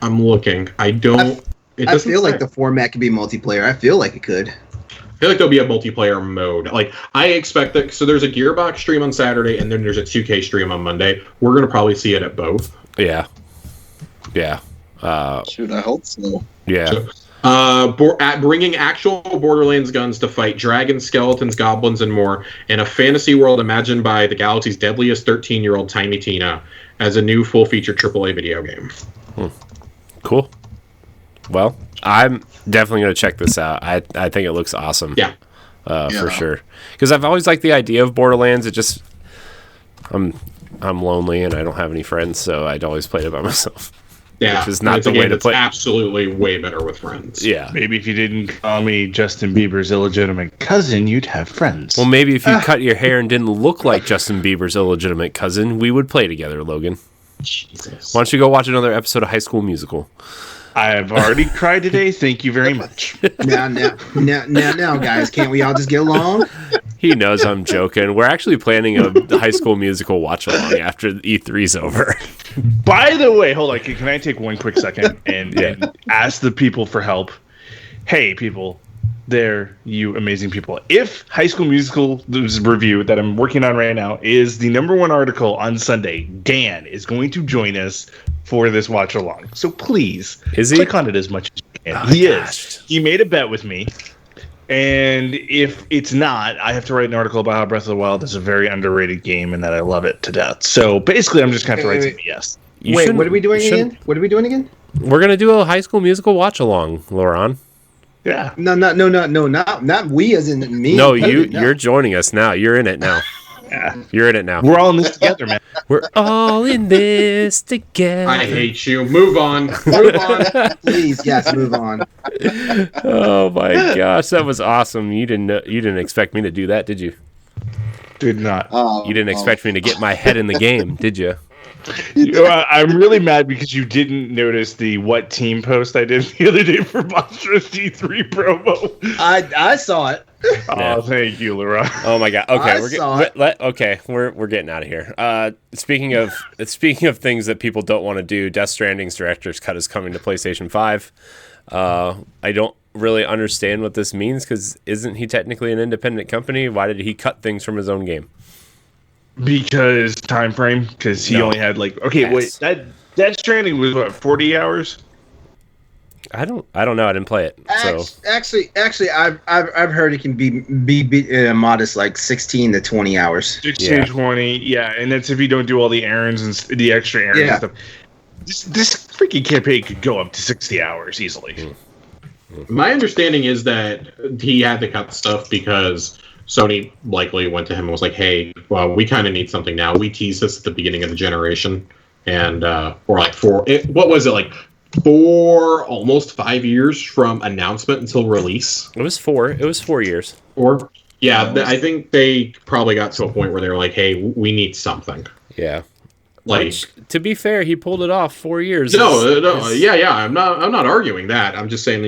I'm looking. I feel like the format could be multiplayer. I feel like it could. I feel like there'll be a multiplayer mode. Like, I expect that. So there's a Gearbox stream on Saturday, and then there's a 2K stream on Monday. We're gonna probably see it at both. Yeah. Yeah. Shoot, I hope so. Yeah. Bringing actual Borderlands guns to fight dragons, skeletons, goblins, and more in a fantasy world imagined by the galaxy's deadliest 13-year-old Tiny Tina as a new full-feature AAA video game. Cool. Well, I'm definitely going to check this out. I think it looks awesome. Yeah. For sure. Because I've always liked the idea of Borderlands. It just... I'm lonely and I don't have any friends, so I'd always played it by myself. Yeah, which is not the way to play. Absolutely way better with friends. Yeah. Maybe if you didn't call me Justin Bieber's illegitimate cousin, you'd have friends. Well, maybe if you cut your hair and didn't look like Justin Bieber's illegitimate cousin, we would play together, Logan. Jesus. Why don't you go watch another episode of High School Musical? I have already cried today. Thank you very much. Now, guys, can't we all just get along? He knows I'm joking. We're actually planning a High School Musical watch-along after E3's over. By the way, hold on. Can I take one quick second and ask the people for help? Hey, people. There, you amazing people. If High School Musical review that I'm working on right now is the #1 article on Sunday, Dan is going to join us for this watch-along. So please, click on it as much as you can. He is. He made a bet with me. And if it's not, I have to write an article about how Breath of the Wild is a very underrated game and that I love it to death. So basically, I'm just going to have to write some yes. Wait, what are we doing again? What are we doing again? We're going to do a High School Musical watch-along, LeRon. Yeah. No, not we as in me. No, you're joining us now. You're in it now. Yeah. You're in it now. We're all in this together, man. We're all in this together. I hate you. Move on. Move on. Please, yes, move on. Oh my gosh, that was awesome. You didn't expect me to do that, did you? Did not. You didn't expect me to get my head in the game, did you? I'm really mad because you didn't notice the what team post I did the other day for Monstrous D3 promo. I saw it. Oh, thank you, LeRon. Oh my god. Okay, we're getting out of here. Speaking of things that people don't want to do, Death Stranding's director's cut is coming to PlayStation 5. I don't really understand what this means because isn't he technically an independent company? Why did he cut things from his own game? Because time frame. Because he only had wait, that Stranding was what 40 hours. I don't know. I didn't play it. So Actually, I've heard it can be modest, like 16 to 20 hours. 16 to 20, yeah, and that's if you don't do all the errands and the extra errands and stuff. This freaking campaign could go up to 60 hours easily. My understanding is that he had to cut stuff because Sony likely went to him and was like, hey, well, we kind of need something now. We teased this at the beginning of the generation. And we're like, what was it, like almost 5 years from announcement until release? It was 4 years. I think they probably got to a point where they were like, hey, we need something. Yeah. Which, to be fair, he pulled it off 4 years. Yeah. I'm not arguing that. I'm just saying,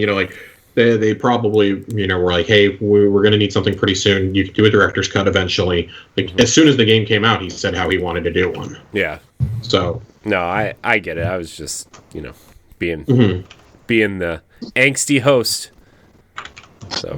they probably, were like, hey, we're going to need something pretty soon. You can do a director's cut eventually. As soon as the game came out, he said how he wanted to do one. Yeah. So. No, I get it. I was just, being the angsty host. So,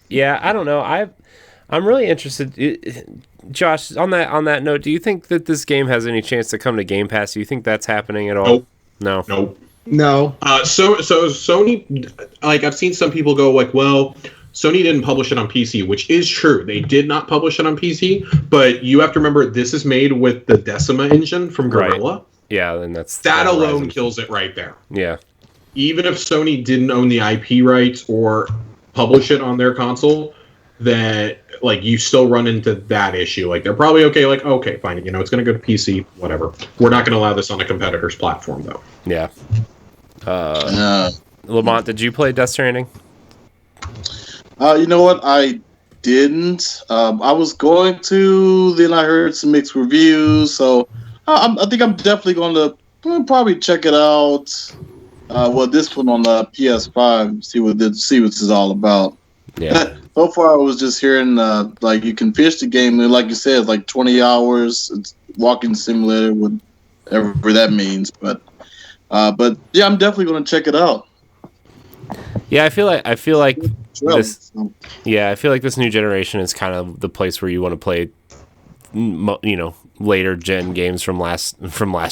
yeah, I don't know. I'm really interested. Josh, on that note, do you think that this game has any chance to come to Game Pass? Do you think that's happening at all? Nope. No. So Sony, I've seen some people go well, Sony didn't publish it on PC, which is true. They did not publish it on PC, but you have to remember this is made with the Decima engine from Guerrilla. Right. Yeah, then that alone kills it right there. Yeah. Even if Sony didn't own the IP rights or publish it on their console, that you still run into that issue. They're probably okay, fine, it's going to go to PC, whatever. We're not going to allow this on a competitor's platform, though. Yeah. LaMont, did you play Death Stranding? You know what? I didn't. I was going to. Then I heard some mixed reviews, so I think I'm definitely going to probably check it out. This one on the PS5, see what this is all about. Yeah. So far, I was just hearing you can finish the game, and like you said, it's 20 hours. It's walking simulator, whatever that means. But yeah, I'm definitely going to check it out. Yeah, I feel like this. Yeah, I feel like this new generation is kind of the place where you want to play, later gen games from last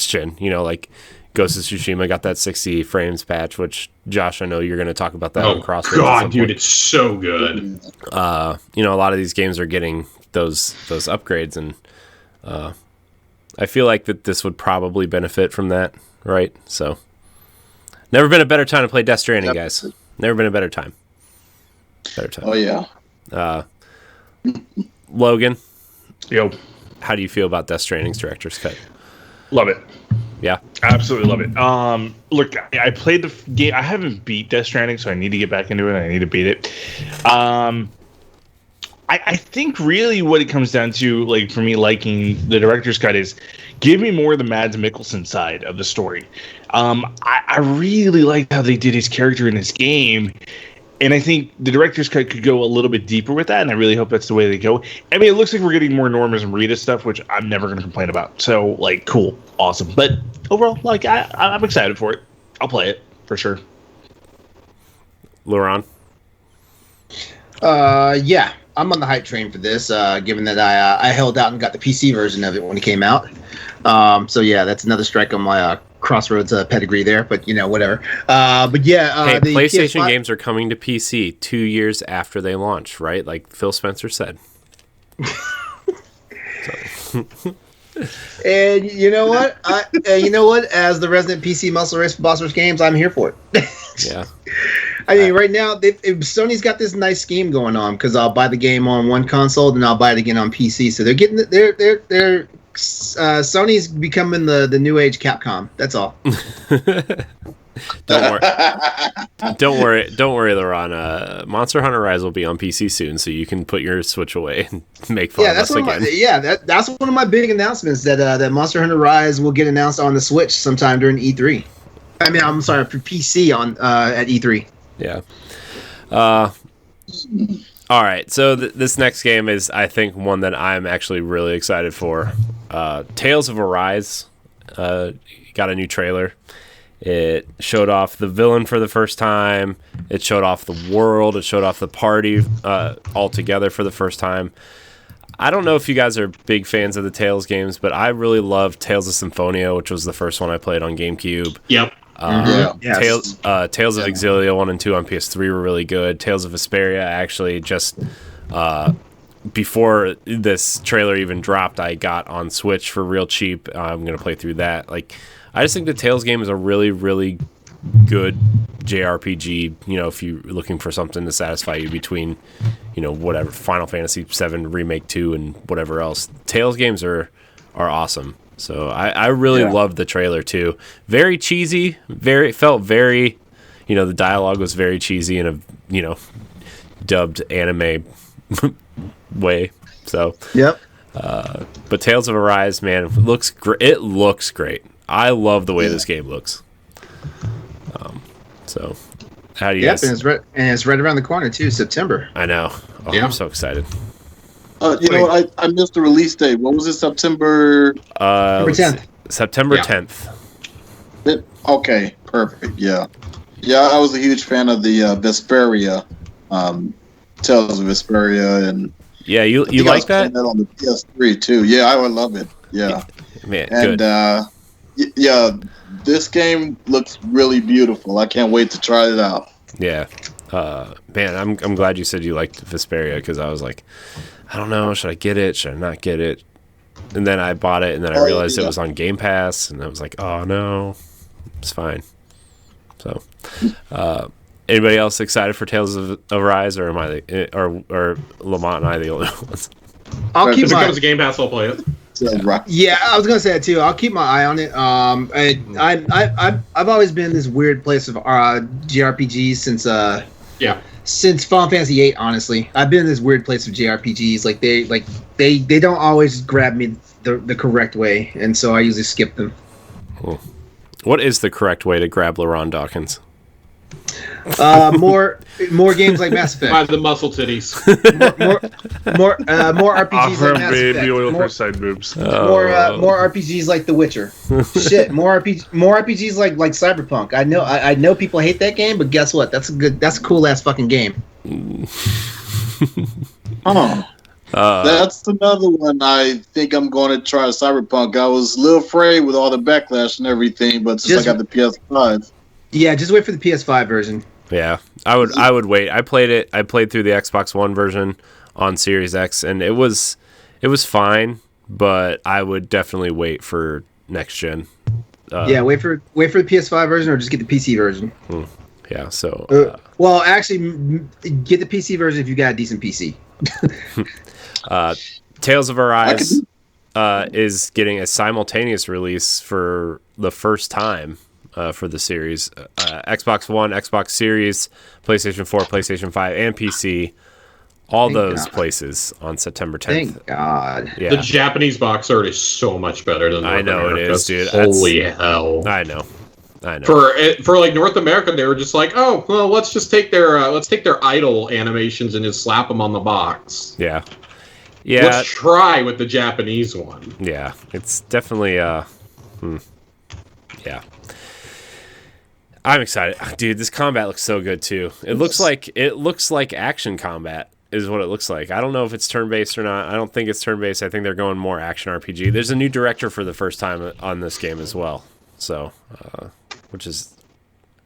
gen. Like Ghost of Tsushima got that 60 frames patch, which Josh, I know you're going to talk about that on Crossroads. God, dude, it's so good. A lot of these games are getting those upgrades, and I feel like that this would probably benefit from that, right? So, never been a better time to play Death Stranding, guys. Never been a better time. Oh yeah. Logan. Yo. How do you feel about Death Stranding's director's cut? Love it. Yeah, absolutely love it. Look, I played the game. I haven't beat Death Stranding, so I need to get back into it. I need to beat it. I think really what it comes down to, like for me, liking the director's cut is give me more of the Mads Mikkelsen side of the story. I really like how they did his character in this game, and I think the director's cut could go a little bit deeper with that, and I really hope that's the way they go. I mean, it looks like we're getting more Normas and Rita stuff, which I'm never going to complain about. So, like, cool, awesome. But overall, like, I'm excited for it. I'll play it for sure. LeRon? Yeah, I'm on the hype train for this, given that I held out and got the PC version of it when it came out. So yeah, that's another strike on my Crossroads pedigree there, but whatever. But yeah, hey, the PlayStation PS5 games are coming to PC 2 years after they launch, right? Like Phil Spencer said. And you know what? As the resident PC muscle race for Boss Rush Games, I'm here for it. Yeah. I mean, right now, Sony's got this nice scheme going on because I'll buy the game on one console, then I'll buy it again on PC. So they're getting Sony's becoming the new age Capcom. That's all. Don't worry, LeRon. Monster Hunter Rise will be on PC soon, so you can put your Switch away and make fun of us again. That's one of my big announcements that Monster Hunter Rise will get announced on the Switch sometime during E3. I mean, I'm sorry, for PC on at E3. Yeah. All right. So this next game is, I think, one that I'm actually really excited for. Tales of Arise got a new trailer. It showed off the villain for the first time. It showed off the world. It showed off the party all together for the first time. I don't know if you guys are big fans of the Tales games, but I really loved Tales of Symphonia, which was the first one I played on GameCube. Yep. Tales of Exilia 1 and 2 on PS3 were really good. Tales of Vesperia, actually, just before this trailer even dropped, I got on Switch for real cheap. I'm going to play through that. Like, I just think the Tales game is a really, really good JRPG, if you're looking for something to satisfy you between, whatever, Final Fantasy VII Remake 2 and whatever else. Tales games are awesome. So I really loved the trailer too. Very cheesy, felt very, the dialogue was very cheesy in a, dubbed anime way. So yep. But Tales of Arise, man, it looks great. I love the way this game looks. So how do you? Yep, and it's right around the corner too, September. I know. Oh, yeah. I'm so excited. I missed the release date. What was it? September 10th. September 10th. Okay, perfect. Yeah. I was a huge fan of the Vesperia, Tales of Vesperia, and you like that? That on the PS3 too. Yeah, I would love it. Yeah, man. And this game looks really beautiful. I can't wait to try it out. Yeah. Man, I'm glad you said you liked Vesperia, because I was like, I don't know, should I get it? Should I not get it? And then I bought it, and then I realized it was on Game Pass, and I was like, oh no, it's fine. So, anybody else excited for Tales of Arise, or am I or LaMont and I the only ones? If it comes to Game Pass, I'll play it. Yeah, I was gonna say that too. I'll keep my eye on it. I've always been in this weird place of JRPGs since Final Fantasy VIII. Honestly, I've been in this weird place of JRPGs. They don't always grab me the correct way, and so I usually skip them. Cool. What is the correct way to grab LeRon Dawkins? More games like Mass Effect. By the muscle titties. More RPGs like Mass baby Effect. oil for side boobs. More RPGs like The Witcher. Shit, more RPGs like Cyberpunk. I know people hate that game, but guess what? That's a cool ass fucking game. That's another one I think I'm going to try. Cyberpunk. I was a little afraid with all the backlash and everything, but since I got the PS5. Yeah, just wait for the PS5 version. Yeah, I would wait. I played through the Xbox One version on Series X, and it was fine, but I would definitely wait for next gen. Wait for the PS5 version, or just get the PC version. Yeah, so well, actually, get the PC version if you got a decent PC. Tales of Arise is getting a simultaneous release for the first time. For the series, Xbox One, Xbox Series, PlayStation 4, PlayStation 5, and PC, all Thank those God. places on September 10th. Thank God. Yeah, The Japanese box art is so much better than North I know America. it is, dude. Holy hell! I know. For like North America, they were just like, oh well, let's take their idol animations and just slap them on the box. Yeah. Let's try with the Japanese one. Yeah, it's definitely yeah. I'm excited, dude. This combat looks so good too. It looks like action combat is what it looks like. I don't know if it's turn-based or not. I don't think it's turn-based. I think they're going more action RPG. There's a new director for the first time on this game as well. So, which is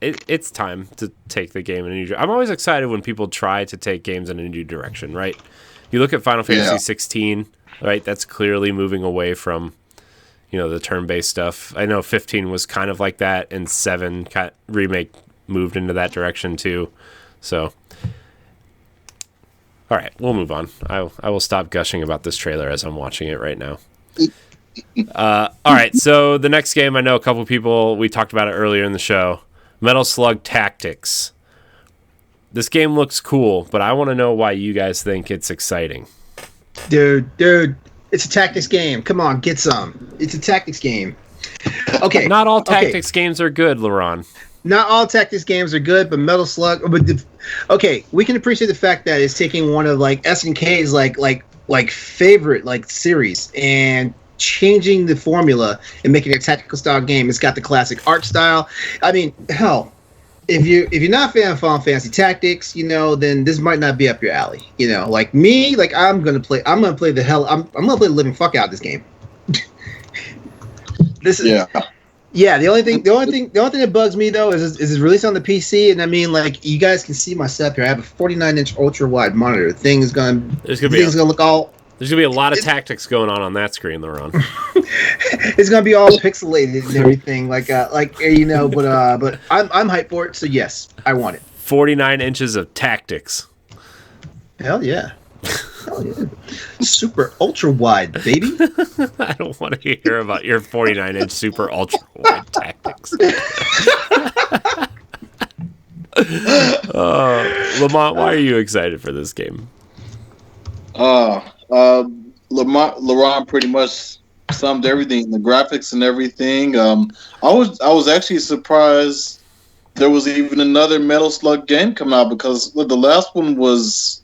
it's time to take the game in a new direction. I'm always excited when people try to take games in a new direction, right? You look at Final Fantasy 16, right? That's clearly moving away from, the turn-based stuff. I know 15 was kind of like that, and 7 remake moved into that direction too. So, all right, we'll move on. I will stop gushing about this trailer as I'm watching it right now. All right, so the next game, I know a couple people, we talked about it earlier in the show, Metal Slug Tactics. This game looks cool, but I want to know why you guys think it's exciting. Dude, it's a tactics game. Come on, get some. It's a tactics game. Okay. Not all tactics games are good, LeRon. Not all tactics games are good, but Metal Slug. Okay, we can appreciate the fact that it's taking one of like SNK's like favorite series and changing the formula and making it a tactical style game. It's got the classic art style. I mean, hell, if you're not a fan of Final Fantasy Tactics, then this might not be up your alley. Like me, I'm gonna play the living fuck out of this game. The only thing that bugs me though is it's released on the PC, and I mean, you guys can see my setup here. I have a 49-inch ultra wide monitor. The thing is gonna look all. There's gonna be a lot of tactics going on that screen, LeRon. It's gonna be all pixelated and everything, but I'm hyped for it. So yes, I want it. 49 inches of tactics. Hell yeah. Hell yeah. Super ultra wide, baby. I don't want to hear about your 49-inch super ultra wide tactics. LaMont, why are you excited for this game? LeRon pretty much summed everything, the graphics and everything. I was actually surprised there was even another Metal Slug game coming out, because the last one was.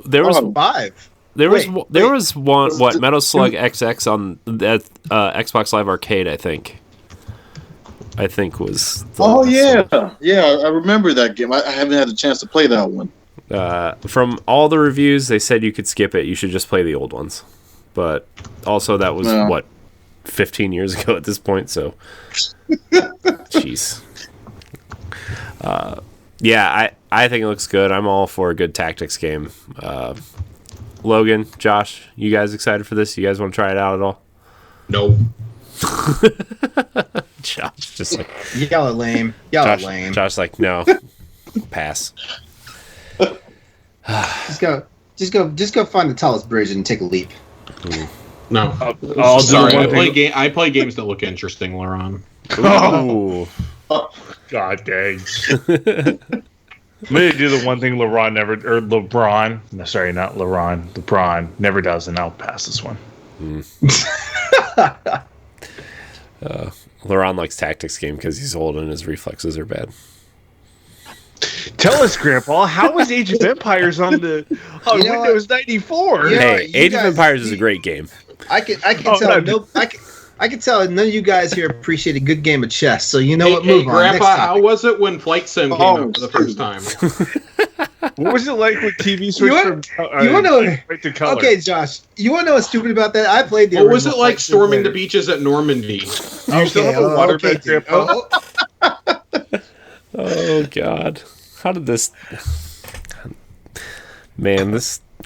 There was 5. There was one Metal Slug XX on that Xbox Live Arcade, I think was. I remember that game. I haven't had a chance to play that one. From all the reviews, they said you could skip it. You should just play the old ones. But also, that was 15 years ago at this point. So, jeez. I think it looks good. I'm all for a good tactics game. Logan, Josh, you guys excited for this? You guys want to try it out at all? No. Josh just like y'all are lame. Josh like no. Pass. Just go find the tallest bridge and take a leap. No. I play games that look interesting, LeRon. Oh. God dang. I'm going to do the one thing LeRon never, or LeBron, no, sorry, not LeRon, LeBron never does, and I'll pass this one. LeRon likes tactics game because he's old and his reflexes are bad. Tell us, Grandpa, how was Age of Empires on Windows 94? Hey, Age of Empires is a great game. I can tell none of you guys here appreciate a good game of chess. So move on. Grandpa, how was it when Flight Sim came out for the first time? What was it like with TV switch from white to color? Okay, Josh, you want to know what's stupid about that? I played the What was it like storming the beaches at Normandy? Do you still have a waterbed, Grandpa? Oh, God. How did this... Man,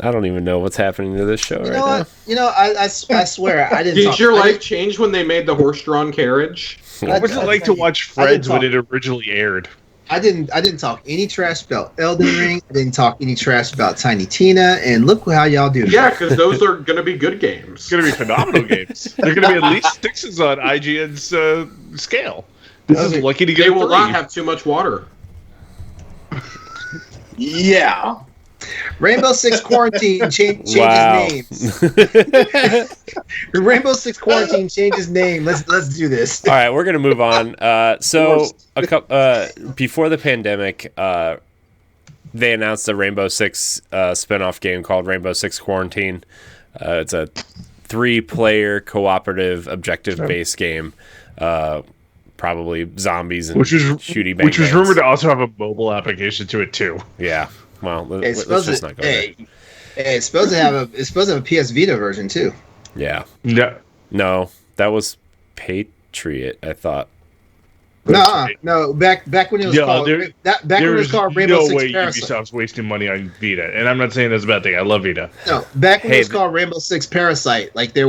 I don't even know what's happening to this show now. I swear, I didn't. Did your life change when they made the horse-drawn carriage? What was it like to watch Friends when it originally aired? I didn't talk any trash about Elden Ring. I didn't talk any trash about Tiny Tina. And look how y'all do. Yeah, because those are going to be good games. It's going to be phenomenal games. They're going to be at least 6s on IGN's scale. This is lucky to get. They will not have too much water. Yeah. Rainbow Six Quarantine changes names. Rainbow Six Quarantine changes name. Let's do this. All right, we're gonna move on. So before the pandemic, they announced a Rainbow Six spinoff game called Rainbow Six Quarantine. It's a 3-player cooperative objective-based game. Probably zombies and shooty bang. Which was rumored to also have a mobile application to it too. Yeah. Well, let's just not go there. It's supposed to have a PS Vita version too. Yeah. No, that was Patriot, I thought. No. Back when it was called when it was called Rainbow Six Parasite. No way Ubisoft's wasting money on Vita, and I'm not saying that's a bad thing. I love Vita. No, back when it was called Rainbow Six Parasite, like there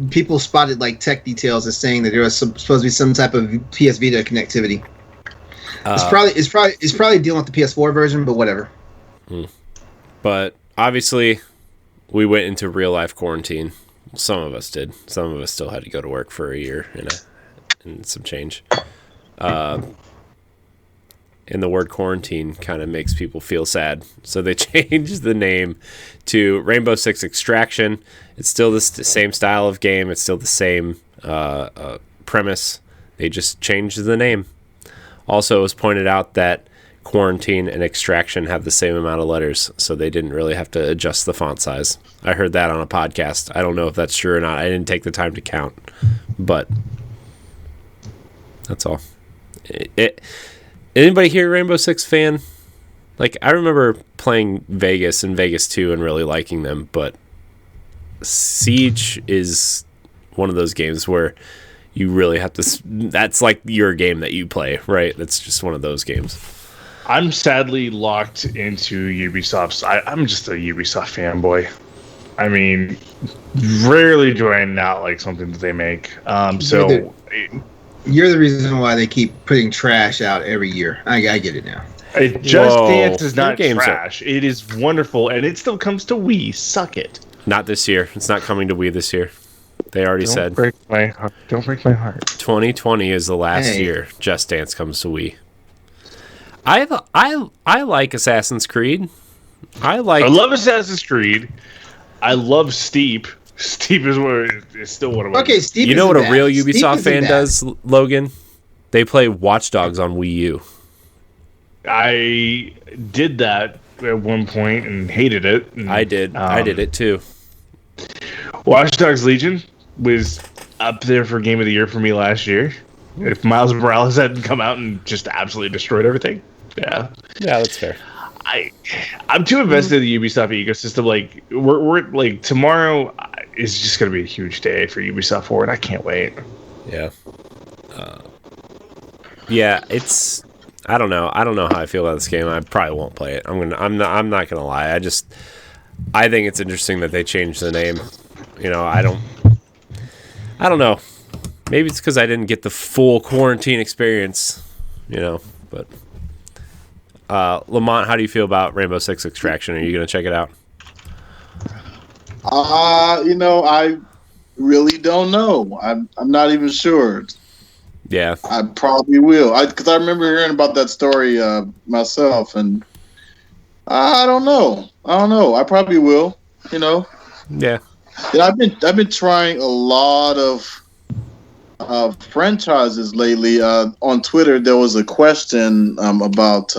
people spotted like tech details as saying that there was supposed to be some type of PS Vita connectivity. It's probably dealing with the PS4 version, but whatever. But obviously, we went into real life quarantine. Some of us did. Some of us still had to go to work for a year and some change. And the word quarantine kind of makes people feel sad. So they changed the name to Rainbow Six Extraction. It's still the same style of game. It's still the same premise. They just changed the name. Also, it was pointed out that Quarantine and Extraction have the same amount of letters, so they didn't really have to adjust the font size. I heard that on a podcast. I don't know if that's true or not. I didn't take the time to count, but that's all. Anybody here Rainbow Six fan? Like, I remember playing Vegas and Vegas 2 and really liking them, but Siege is one of those games where you really have to... That's like your game that you play, right? That's just one of those games. I'm sadly locked into Ubisoft's... I'm just a Ubisoft fanboy. I mean, rarely do I not like something that they make. You're the reason why they keep putting trash out every year. I get it now. Just Dance is not trash. It is wonderful, and it still comes to Wii. Suck it. Not this year. It's not coming to Wii this year. They already said. Don't break my heart. 2020 is the last year Just Dance comes to Wii. I like Assassin's Creed. I love Assassin's Creed. I love Steep. Steep is still one of my... Okay, Steep. You know what a real Ubisoft fan does, Logan? They play Watch Dogs on Wii U. I did that at one point and hated it. And, I did it too. Watch Dogs Legion was up there for Game of the Year for me last year. If Miles Morales hadn't come out and just absolutely destroyed everything. Yeah, that's fair. I'm too invested in the Ubisoft ecosystem. Like we're like tomorrow is just going to be a huge day for Ubisoft Forward. I can't wait. Yeah. It's... I don't know how I feel about this game. I probably won't play it. I'm not gonna lie. I think it's interesting that they changed the name. You know, I don't know. Maybe it's because I didn't get the full quarantine experience. You know, but LaMont, how do you feel about Rainbow Six Extraction? Are you gonna check it out? I really don't know. I'm not even sure. Yeah, I probably will. Because I remember hearing about that story myself, and I don't know. I probably will. You know. Yeah. And I've been trying a lot of franchises lately. On Twitter, there was a question about.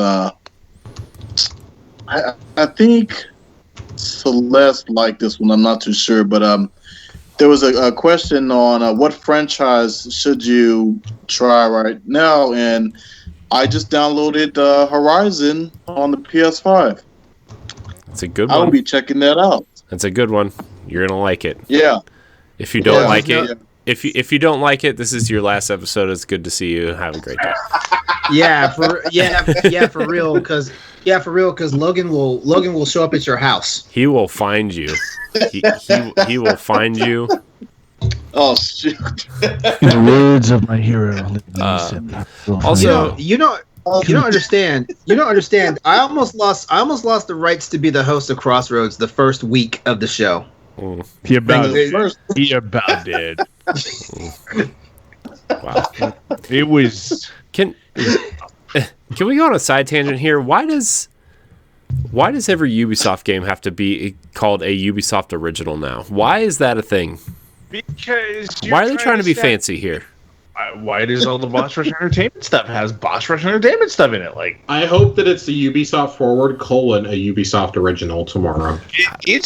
I think Celeste liked this one. I'm not too sure, but there was a question on what franchise should you try right now, and I just downloaded Horizon on the PS5. It's a good one. I'll be checking that out. It's a good one. You're gonna like it. Yeah. If you don't like it, if you don't like it, this is your last episode. It's good to see you. Have a great day. For real. Because Logan will show up at your house. He will find you. He will find you. Oh shoot! The words of my hero. Also, you don't understand. You don't understand. I almost lost the rights to be the host of Crossroads the first week of the show. He about did. Wow. It was. Can we go on a side tangent here? Why does Why does every Ubisoft game have to be called a Ubisoft original now? Why is that a thing? Because why are they trying to be fancy here? Why does all the Boss Rush Entertainment stuff has Boss Rush Entertainment stuff in it? Like, I hope that it's the Ubisoft Forward : a Ubisoft original tomorrow.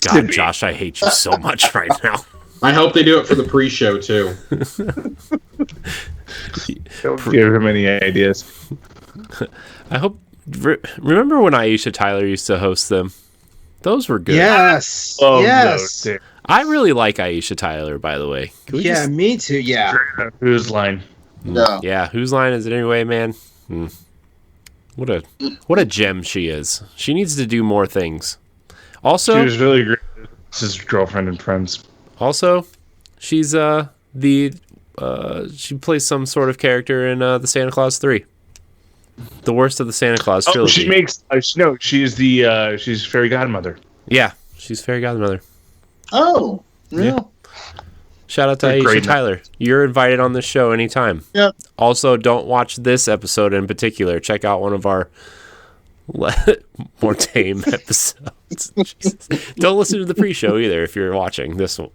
God, Josh, I hate you so much right now. I hope they do it for the pre-show too. Don't give him any ideas. I hope. Remember when Aisha Tyler used to host them? Those were good. Yes. Oh, yes. no, I really like Aisha Tyler, by the way. Yeah, me too. Yeah. Whose line? Yeah. Yeah, whose line is it anyway, man? What a gem she is. She needs to do more things. Also, She was really great. This is Girlfriend and Friends. Also, she's she plays some sort of character in the Santa Claus 3. The worst of the Santa Claus trilogy. She makes she's she's Fairy Godmother. Yeah, she's Fairy Godmother. Oh, yeah. Shout out to Aisha Tyler. You're invited on this show anytime. Yep. Also, don't watch this episode in particular. Check out one of our more tame episodes. Jesus. Don't listen to the pre-show either if you're watching this show.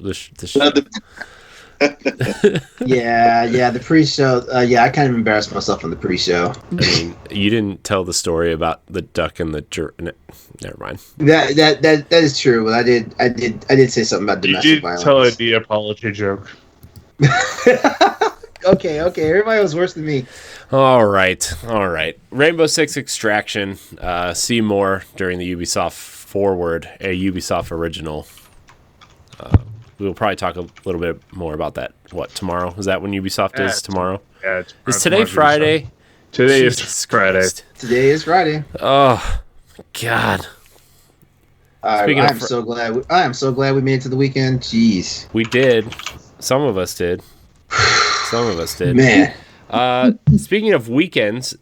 Yeah, the pre-show. I kind of embarrassed myself on the pre-show. I mean, you didn't tell the story about the duck and the never mind. That is true, but I did say something about You domestic did violence. tell a de-apology joke. Okay, everybody was worse than me. All right. Rainbow Six Extraction. See more during the Ubisoft Forward, a Ubisoft original. We'll probably talk a little bit more about that. What, tomorrow? Is that when Ubisoft is tomorrow? Yeah. Is today Friday? Today Jesus is Friday. Christ. Today is Friday. Oh, God. I am so glad. I am so glad we made it to the weekend. Jeez. We did. Some of us did. Man. Speaking of weekends,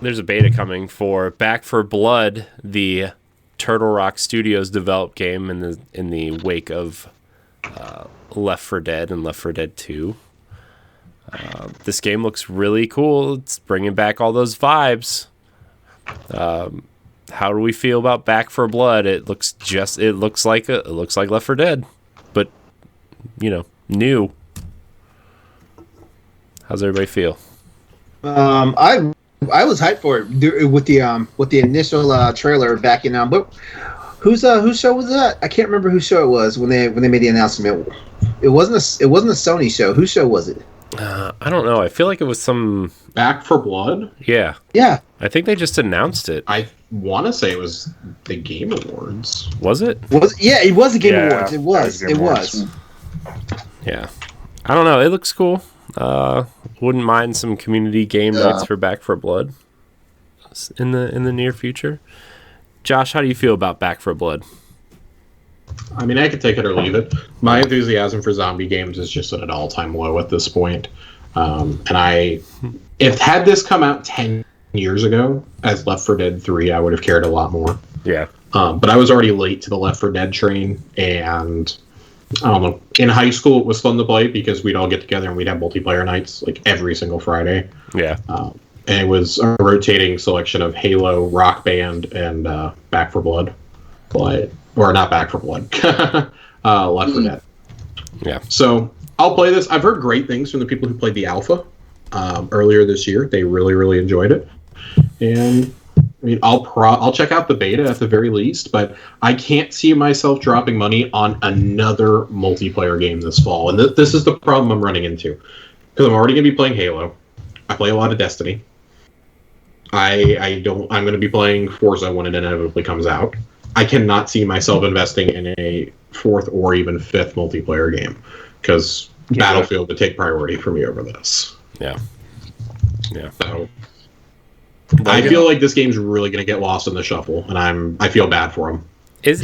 there's a beta coming for Back 4 Blood, the Turtle Rock Studios developed game in the wake of Left 4 Dead and Left 4 Dead 2. This game looks really cool. It's bringing back all those vibes. How do we feel about Back 4 Blood? It looks like Left 4 Dead, but new. How's everybody feel? I was hyped for it with the initial trailer back in but whose show was that? I can't remember whose show it was when they made the announcement. It wasn't a Sony show. Whose show was it? I don't know. I feel like it was some Back 4 Blood? Yeah. I think they just announced it. I want to say it was the Game Awards. Was it? It was the Game Awards. It was. Yeah. I don't know. It looks cool. Wouldn't mind some community game nights for Back 4 Blood in the near future. Josh, how do you feel about Back 4 Blood? I mean, I could take it or leave it. My enthusiasm for zombie games is just at an all-time low at this point. If had this come out 10 years ago as Left 4 Dead 3, I would have cared a lot more. Yeah. But I was already late to the Left 4 Dead train, and I don't know. In high school, it was fun to play because we'd all get together and we'd have multiplayer nights like every single Friday. Yeah. And it was a rotating selection of Halo, Rock Band, and Back 4 Blood. Or not Back 4 Blood. Left 4 Dead. Yeah. So I'll play this. I've heard great things from the people who played the alpha earlier this year. They really, really enjoyed it. And I mean, I'll check out the beta at the very least, but I can't see myself dropping money on another multiplayer game this fall. And this is the problem I'm running into. Because I'm already going to be playing Halo. I play a lot of Destiny. I'm going to be playing Forza when it inevitably comes out. I cannot see myself investing in a fourth or even fifth multiplayer game. Because Battlefield would take priority for me over this. Yeah. So I feel like this game's really going to get lost in the shuffle, and I feel bad for him. I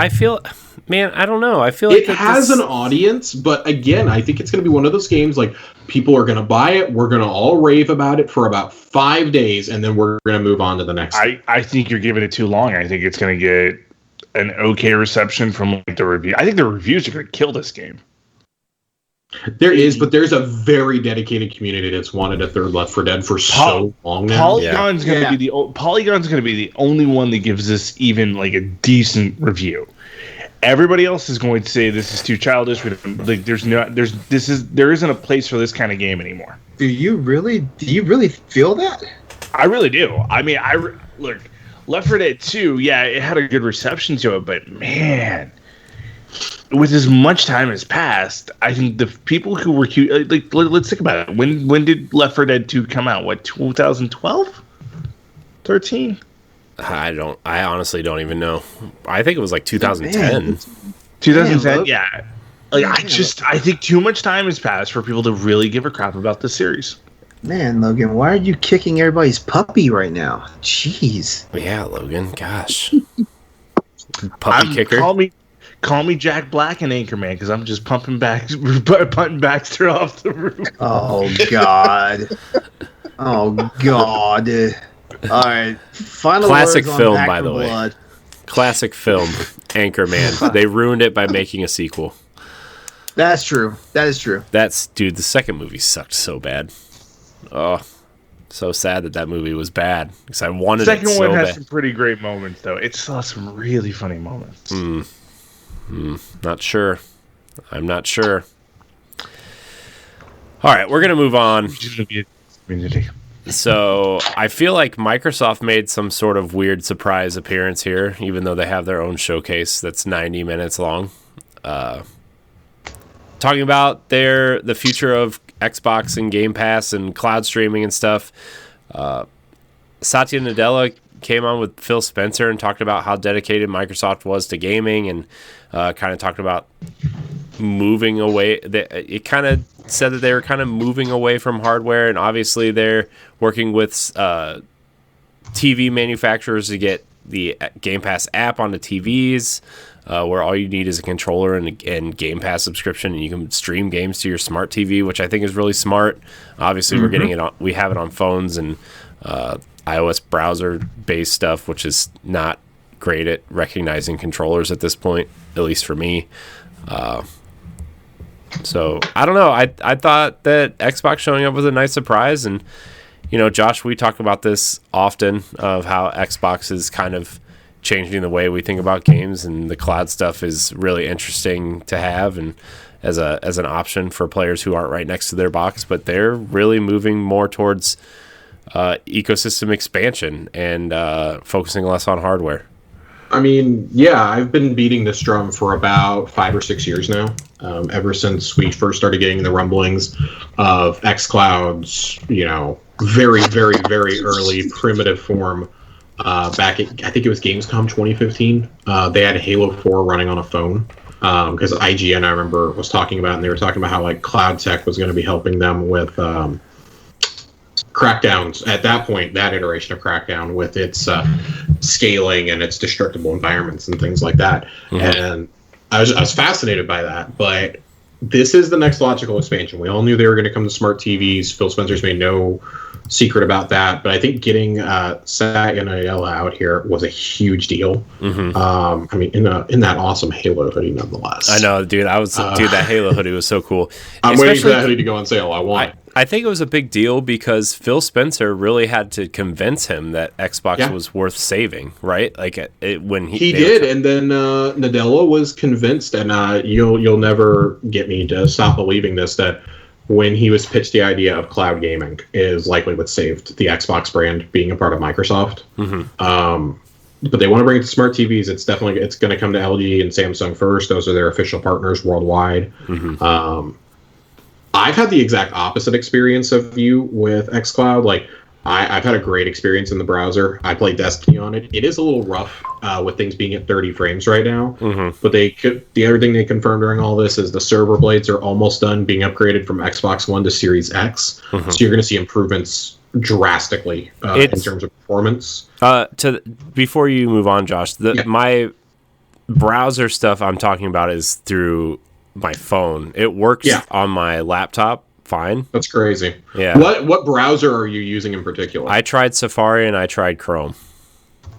don't know. I feel like it has an audience, but again, I think it's going to be one of those games like people are going to buy it, we're going to all rave about it for about 5 days, and then we're going to move on to the next. I think you're giving it too long. I think it's going to get an okay reception from the review. I think the reviews are going to kill this game. There is, but there's a very dedicated community that's wanted a third Left 4 Dead for so long now. Polygon's going to be the only one that gives this even like a decent review. Everybody else is going to say this is too childish. There isn't a place for this kind of game anymore. Do you really feel that? I really do. I mean, look, Left 4 Dead 2, yeah, it had a good reception to it, but man, with as much time has passed, I think the people who were like, let's think about it. When did Left 4 Dead 2 come out? What, 2012? 13? I honestly don't even know. I think it was like 2010. 2010, yeah. Like I think too much time has passed for people to really give a crap about this series. Man, Logan, why are you kicking everybody's puppy right now? Jeez. Yeah, Logan, gosh. Puppy kicker. Call me Jack Black and Anchorman, because I'm just punting Baxter off the roof. Oh God. Oh God. All right. Final classic words on film, Back by for the way. Blood. Classic film, Anchorman. They ruined it by making a sequel. That's true. That is true. Dude, the second movie sucked so bad. Oh, so sad that movie was bad because I wanted it so bad. The second one has some pretty great moments, though. It saw some really funny moments. Not sure. I'm not sure. All right, we're going to move on. So I feel like Microsoft made some sort of weird surprise appearance here, even though they have their own showcase that's 90 minutes long. Talking about the future of Xbox and Game Pass and cloud streaming and stuff. Satya Nadella came on with Phil Spencer and talked about how dedicated Microsoft was to gaming, and kind of talked about moving away. It kind of said that they were kind of moving away from hardware, and obviously they're working with TV manufacturers to get the Game Pass app onto TVs, where all you need is a controller and Game Pass subscription, and you can stream games to your smart TV, which I think is really smart. Obviously, we're getting it on. We have it on phones and iOS browser-based stuff, which is not great at recognizing controllers at this point, at least for me. So I don't know. I thought that Xbox showing up was a nice surprise, and Josh, we talk about this often of how Xbox is kind of changing the way we think about games, and the cloud stuff is really interesting to have and as an option for players who aren't right next to their box. But they're really moving more towards ecosystem expansion and focusing less on hardware. I mean, yeah, I've been beating this drum for about 5 or 6 years now. Ever since we first started getting the rumblings of xCloud's, very, very, very early primitive form. Back at, I think it was Gamescom 2015. They had Halo 4 running on a phone. Because IGN, I remember, was talking about, and they were talking about how cloud tech was going to be helping them with Crackdowns. At that point, that iteration of Crackdown with its scaling and its destructible environments and things like that. And I was fascinated by that. But this is the next logical expansion. We all knew they were going to come to smart TVs. Phil Spencer's made no secret about that. But I think getting Satya Nadella out here was a huge deal. I mean, in that awesome Halo hoodie, nonetheless. I know, dude. That Halo hoodie was so cool. I'm waiting for that hoodie to go on sale. I want it. I think it was a big deal because Phil Spencer really had to convince him that Xbox was worth saving, right? When he did, and then Nadella was convinced, and you'll never get me to stop believing this, that when he was pitched the idea of cloud gaming is likely what saved the Xbox brand being a part of Microsoft. But they want to bring it to smart TVs. It's going to come to LG and Samsung first. Those are their official partners worldwide. I've had the exact opposite experience of you with xCloud. I've had a great experience in the browser. I play Destiny on it. It is a little rough with things being at 30 frames right now. But the other thing they confirmed during all this is the server blades are almost done being upgraded from Xbox One to Series X. So you're going to see improvements drastically in terms of performance. Before you move on, Josh, my browser stuff I'm talking about is through my phone. It works on my laptop fine. That's crazy. Yeah. What browser are you using in particular? I tried Safari and I tried Chrome.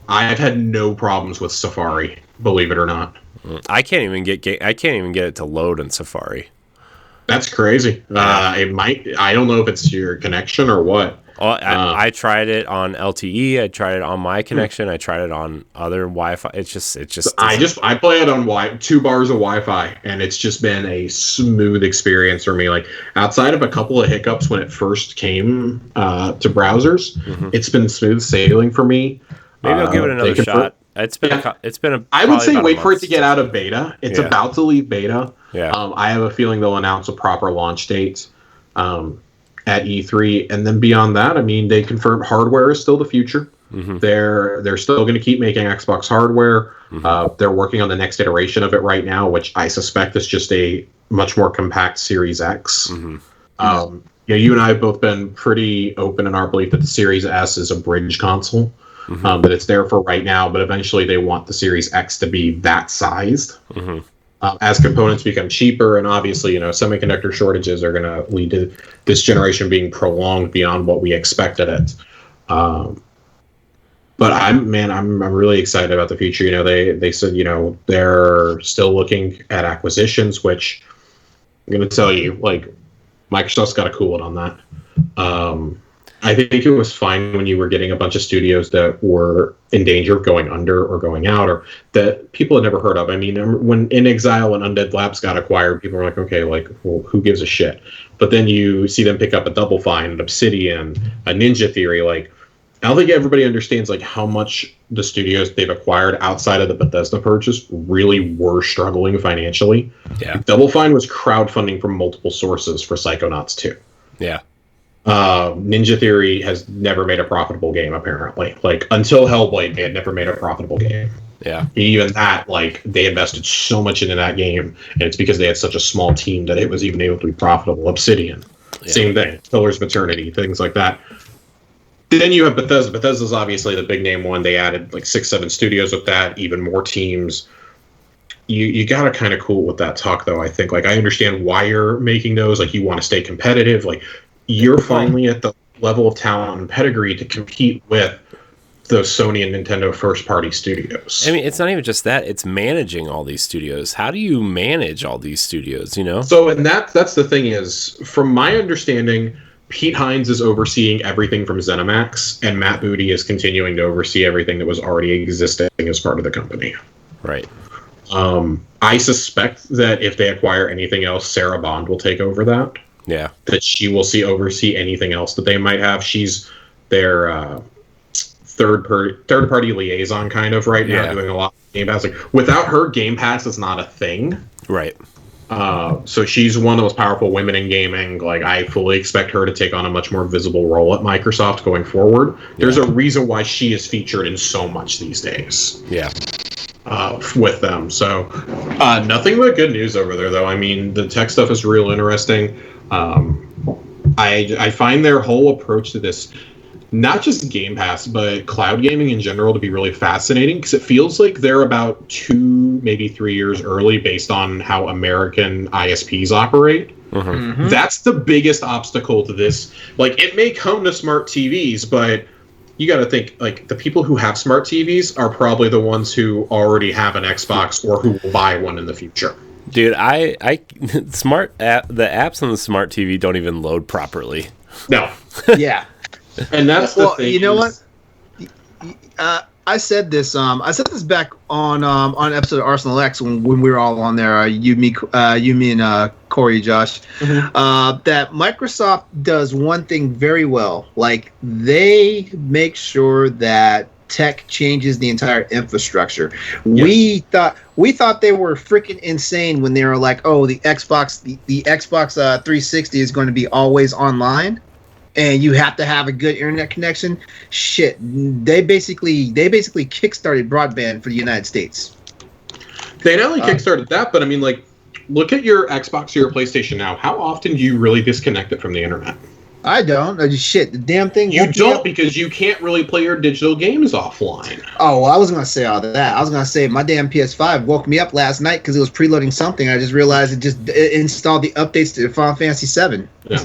I've had no problems with Safari, believe it or not. I can't even get it to load in Safari. That's crazy. It might. I don't know if it's your connection or what. Well, I tried it on LTE. I tried it on my connection. I tried it on other Wi-Fi. It just. I play it on 2 bars of Wi-Fi, and it's just been a smooth experience for me. Like outside of a couple of hiccups when it first came to browsers, it's been smooth sailing for me. Maybe I'll give it another shot. It's been a. I would say wait for it to get out of beta. It's about to leave beta. Yeah. I have a feeling they'll announce a proper launch date at E3, and then beyond that, I mean, they confirmed hardware is still the future. They're still going to keep making Xbox hardware. They're working on the next iteration of it right now, which I suspect is just a much more compact Series X. You and I have both been pretty open in our belief that the Series S is a bridge console. That it's there for right now, but eventually they want the Series X to be that sized. As components become cheaper, and obviously, semiconductor shortages are going to lead to this generation being prolonged beyond what we expected it. But I'm really excited about the future. They said, they're still looking at acquisitions, which I'm going to tell you, like, Microsoft's got to cool it on that. I think it was fine when you were getting a bunch of studios that were in danger of going under or going out, or that people had never heard of. I mean, when In Exile and Undead Labs got acquired, people were like, okay, like, well, who gives a shit? But then you see them pick up a Double Fine, an Obsidian, a Ninja Theory. Like, I don't think everybody understands like how much the studios they've acquired outside of the Bethesda purchase really were struggling financially. Yeah. Double Fine was crowdfunding from multiple sources for Psychonauts 2. Yeah. Ninja Theory has never made a profitable game, apparently. Like, until Hellblade, they had never made a profitable game. Yeah. Even that, like, they invested so much into that game, and it's because they had such a small team that it was even able to be profitable. Obsidian, same thing. Pillar's Maternity, things like that. Then you have Bethesda. Bethesda's obviously the big name one. They added like 6-7 studios with that, even more teams. You got to kind of cool with that talk, though, I think. Like, I understand why you're making those. Like, you want to stay competitive. Like, you're finally at the level of talent and pedigree to compete with those Sony and Nintendo first-party studios. I mean, it's not even just that; it's managing all these studios. How do you manage all these studios? So, and that's the thing is, from my understanding, Pete Hines is overseeing everything from ZeniMax, and Matt Booty is continuing to oversee everything that was already existing as part of the company. Right. I suspect that if they acquire anything else, Sarah Bond will take over that. Yeah. That she will oversee anything else that they might have. She's their third party liaison kind of right now, doing a lot of Game Pass. Like, without her, Game Pass is not a thing. Right. So she's one of the most powerful women in gaming. Like, I fully expect her to take on a much more visible role at Microsoft going forward. There's a reason why she is featured in so much these days. Yeah. With them. So nothing but good news over there, though. I mean, the tech stuff is real interesting. I find their whole approach to this, not just Game Pass, but cloud gaming in general, to be really fascinating, because it feels like they're about 2, maybe 3 years early based on how American ISPs operate. That's the biggest obstacle to this. Like, it may come to smart TVs, but you got to think, like, the people who have smart TVs are probably the ones who already have an Xbox or who will buy one in the future. Dude, the apps on the smart TV don't even load properly. No. Yeah. And that's the thing. You know what? I said this. I said this back on an episode of Arsenal X when we were all on there. You, me, and Corey, Josh. That Microsoft does one thing very well. Like, they make sure that tech changes the entire infrastructure. Yes. We thought they were freaking insane when they were like, "Oh, the Xbox 360 is going to be always online, and you have to have a good internet connection." Shit, they basically kickstarted broadband for the United States. They not only kickstarted that, but I mean, like, look at your Xbox or your PlayStation now. How often do you really disconnect it from the internet? I don't. Shit, the damn thing. You don't, because you can't really play your digital games offline. Oh, well, I was going to say all that. I was going to say my damn PS5 woke me up last night because it was preloading something. I just realized it installed the updates to Final Fantasy VII. Yeah.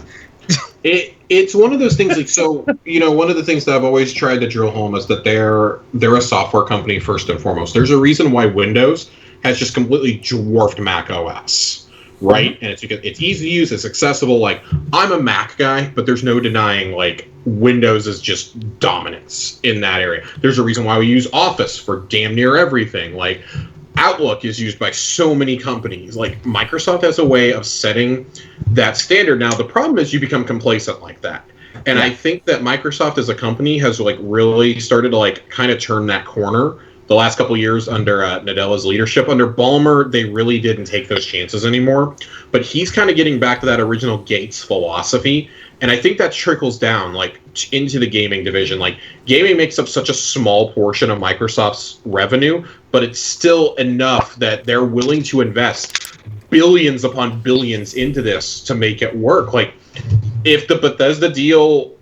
It's one of those things, like, so, one of the things that I've always tried to drill home is that they're a software company first and foremost. There's a reason why Windows has just completely dwarfed Mac OS. right? And it's because it's easy to use, it's accessible. Like, I'm a Mac guy, but there's no denying, like, Windows is just dominance in that area. There's a reason why we use Office for damn near everything. Like, Outlook is used by so many companies. Like, Microsoft has a way of setting that standard. Now, the problem is you become complacent like that. And I think that Microsoft as a company has, like, really started to, like, kind of turn that corner the last couple of years under Nadella's leadership. Under Ballmer, they really didn't take those chances anymore. But he's kind of getting back to that original Gates philosophy. And I think that trickles down, like, into the gaming division. Like, gaming makes up such a small portion of Microsoft's revenue, but it's still enough that they're willing to invest billions upon billions into this to make it work. Like, if the Bethesda deal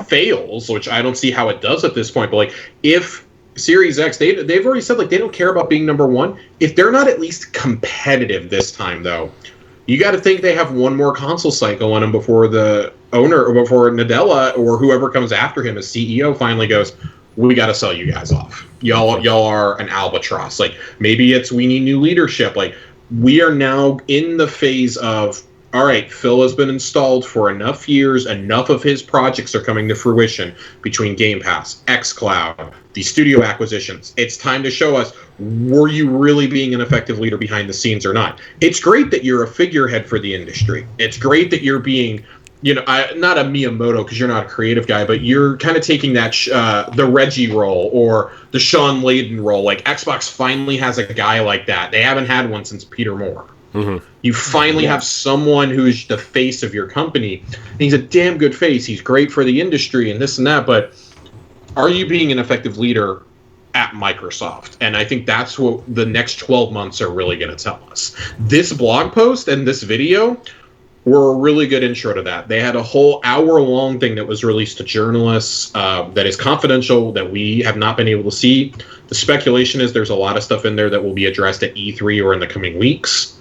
fails, which I don't see how it does at this point, but, like, if Series X, they've already said, like, they don't care about being number one. If they're not at least competitive this time, though, you got to think they have one more console cycle on them before the owner, or before Nadella or whoever comes after him as CEO finally goes, we got to sell you guys off. Y'all are an albatross. Like, maybe it's we need new leadership. Like, we are now in the phase of, all right, Phil has been installed for enough years, enough of his projects are coming to fruition between Game Pass, xCloud, the studio acquisitions. It's time to show us, were you really being an effective leader behind the scenes or not? It's great that you're a figurehead for the industry. It's great that you're being, you know, not a Miyamoto because you're not a creative guy, but you're kind of taking that the Reggie role or the Sean Layden role. Like, Xbox finally has a guy like that. They haven't had one since Peter Moore. Mm-hmm. You finally have someone who's the face of your company. And he's a damn good face. He's great for the industry and this and that. But are you being an effective leader at Microsoft? And I think that's what the next 12 months are really going to tell us. This blog post and this video were a really good intro to that. They had a whole hour-long thing that was released to journalists that is confidential, that we have not been able to see. The speculation is there's a lot of stuff in there that will be addressed at E3 or in the coming weeks.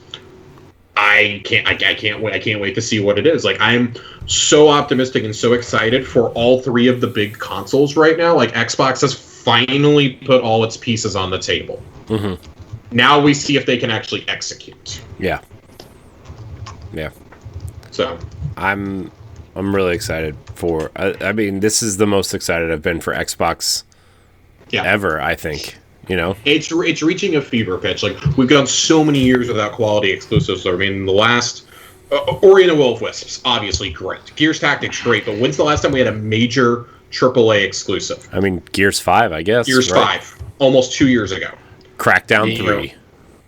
I can't wait to see what it is. Like, I'm so optimistic and so excited for all three of the big consoles right now. Like, Xbox has finally put all its pieces on the table. Mm-hmm. Now we see if they can actually execute. Yeah. So I'm really excited for. I mean, this is the most excited I've been for Xbox ever, I think. You know, it's reaching a fever pitch. Like, we've gone so many years without quality exclusives. I mean, the last Ori and the Will of Wisps, obviously great. Gears Tactics, great. But when's the last time we had a major AAA exclusive? I mean, Gears 5, I guess. Gears 5, almost 2 years ago. Crackdown 3.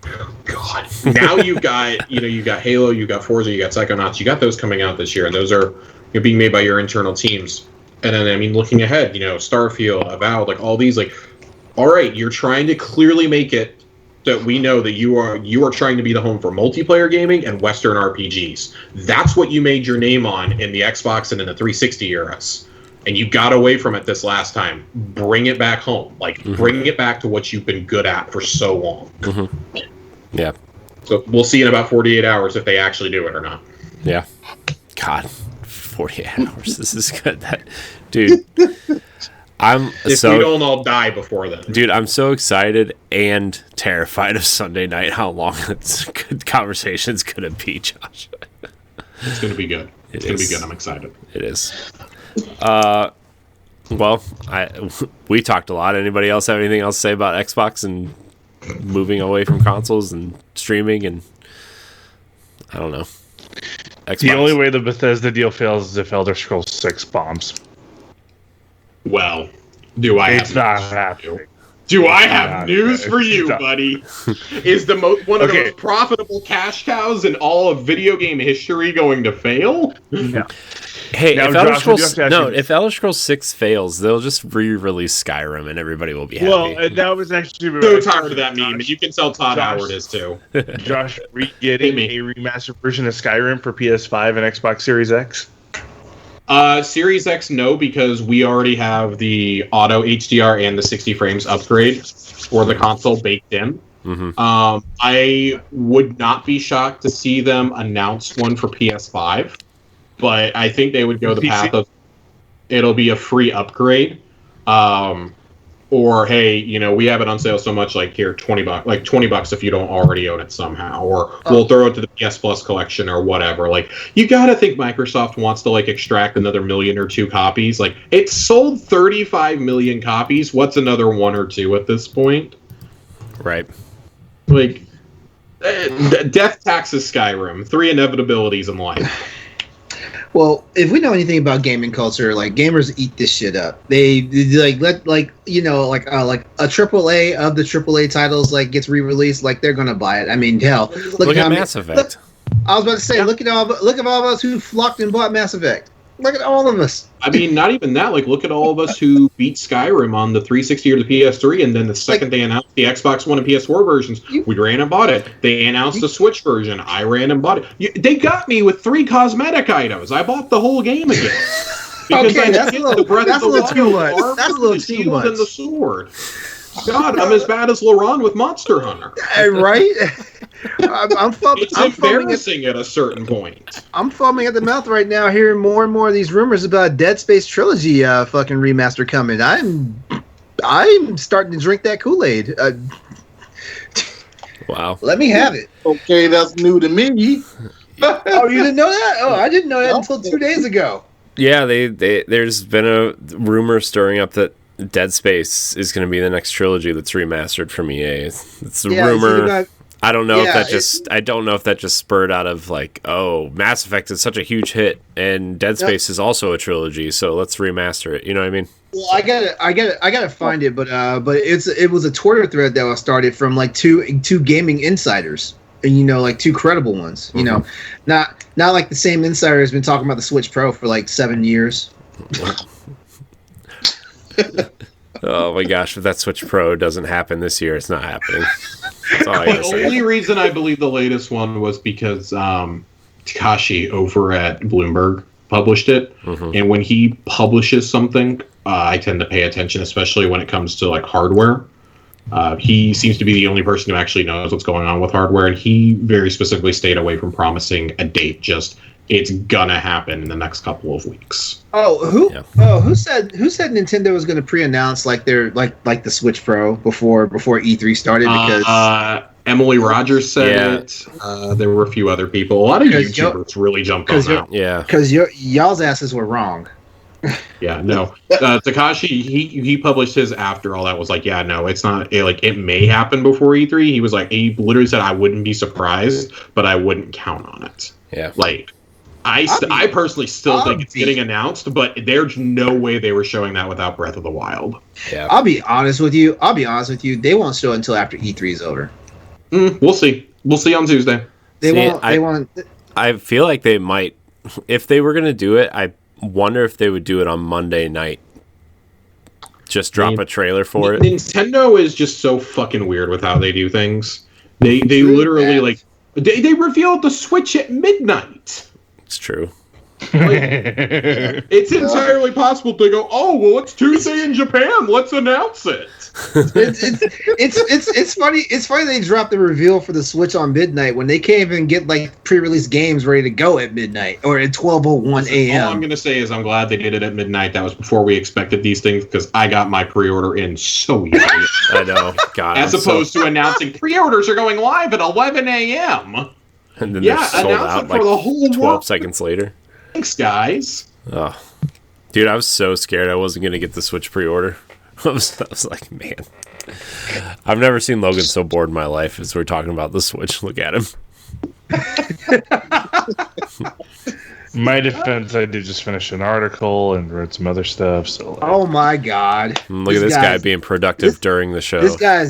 Oh, God. Now you've got Halo, you've got Forza, you got Psychonauts. You got those coming out this year, and those are being made by your internal teams. And then, I mean, looking ahead, Starfield, Avowed, like all these, like, all right, you're trying to clearly make it that we know that you are trying to be the home for multiplayer gaming and Western RPGs. That's what you made your name on in the Xbox and in the 360 eras. And you got away from it this last time. Bring it back home. Like, bring it back to what you've been good at for so long. Mm-hmm. Yeah. So we'll see in about 48 hours if they actually do it or not. Yeah. God, 48 hours. This is good. Dude. If we don't all die before then. Dude, I'm so excited and terrified of Sunday night, how long good conversation's going to be, Josh. It's going to be good. It's going to be good. I'm excited. It is. Well, we talked a lot. Anybody else have anything else to say about Xbox and moving away from consoles and streaming and I don't know. Xbox. The only way the Bethesda deal fails is if Elder Scrolls 6 bombs. Well, do I it's not happening. Do I have news for you, buddy? Is one of the most profitable cash cows in all of video game history going to fail? Yeah. Hey, now, if Elder Scrolls 6 fails, they'll just re-release Skyrim and everybody will be happy. Well, that was actually so tired of that meme, and you can tell Todd Howard is too. Josh, are we getting a remastered version of Skyrim for PS5 and Xbox Series X? Series X, no, because we already have the auto HDR and the 60 frames upgrade for the console baked in. Mm-hmm. I would not be shocked to see them announce one for PS5, but I think they would go the path of it'll be a free upgrade. or hey, we have it on sale so much, like here, $20, like $20 if you don't already own it somehow, or we'll throw it to the PS Plus collection or whatever. Like, you gotta think Microsoft wants to like extract another million or two copies. Like, it's sold 35 million copies. What's another one or two at this point? Right. Like, death taxes Skyrim. 3 inevitabilities in life. Well, if we know anything about gaming culture, like gamers eat this shit up. They like a AAA of the AAA titles like gets re-released, like they're gonna buy it. I mean, hell, look at Mass Effect. I was about to say, look at all of us who flocked and bought Mass Effect. Look at all of us. I mean, not even that. Like, look at all of us who beat Skyrim on the 360 or the PS3, and then the second they announced the Xbox One and PS4 versions, we ran and bought it. They announced the Switch version. I ran and bought it. They got me with 3 cosmetic items. I bought the whole game again. Because okay, that's a little too much. That's a little too much. And the sword. God, I'm as bad as LeRon with Monster Hunter. Right? It's embarrassing at a certain point. I'm foaming at the mouth right now, hearing more and more of these rumors about Dead Space trilogy fucking remaster coming. I'm starting to drink that Kool-Aid. Wow. Let me have it. Okay, that's new to me. Oh, you didn't know that? Oh, I didn't know that until 2 days ago. Yeah, there's been a rumor stirring up that Dead Space is going to be the next trilogy that's remastered from EA. It's a rumor. I don't know if that just spurred out of like, oh, Mass Effect is such a huge hit, and Dead Space is also a trilogy, so let's remaster it. You know what I mean? Well, I gotta find it, but it was a Twitter thread that was started from like two gaming insiders, and like 2 credible ones. Mm-hmm. Not like the same insider has been talking about the Switch Pro for like 7 years. Oh my gosh, if that Switch Pro doesn't happen this year, it's not happening. That's all I gotta say. The only reason I believe the latest one was because Takashi over at Bloomberg published it. Mm-hmm. And when he publishes something, I tend to pay attention, especially when it comes to like hardware. He seems to be the only person who actually knows what's going on with hardware, and he very specifically stayed away from promising a date. Just it's gonna happen in the next couple of weeks. Who said Nintendo was gonna pre-announce like their like the Switch Pro before E3 started? Because Emily Rogers said it. There were a few other people. A lot of YouTubers really jumped on that. Yeah, because y'all's asses were wrong. Yeah, no. Takashi, he published his after all that was like, yeah, no, it's not it may happen before E3. He was like, he literally said, I wouldn't be surprised, but I wouldn't count on it. Yeah, like I personally still think it's getting announced, but there's no way they were showing that without Breath of the Wild. Yeah, I'll be honest with you. They won't show it until after E3 is over. We'll see. We'll see on Tuesday. They won't. I feel like they might. If they were going to do it, I wonder if they would do it on Monday night. Just drop a trailer for it. Nintendo is just so fucking weird with how they do things. They literally they revealed the Switch at midnight. It's true. It's entirely possible to go, oh well, it's Tuesday in Japan. Let's announce it. It's funny. It's funny they dropped the reveal for the Switch on midnight when they can't even get like pre-release games ready to go at midnight or at 12:01 a.m. All I'm gonna say is I'm glad they did it at midnight. That was before we expected these things because I got my pre-order in so easy. I know. God, as opposed to announcing pre-orders are going live at 11 a.m. And then they're sold out like the whole 12 seconds later. Thanks, guys. Oh, dude, I was so scared I wasn't gonna get the Switch pre-order. I was like, man, I've never seen Logan so bored in my life as we're talking about the Switch. Look at him. My defense, I did just finish an article and wrote some other stuff. So, oh my god! Look at this guy being productive during the show. This guy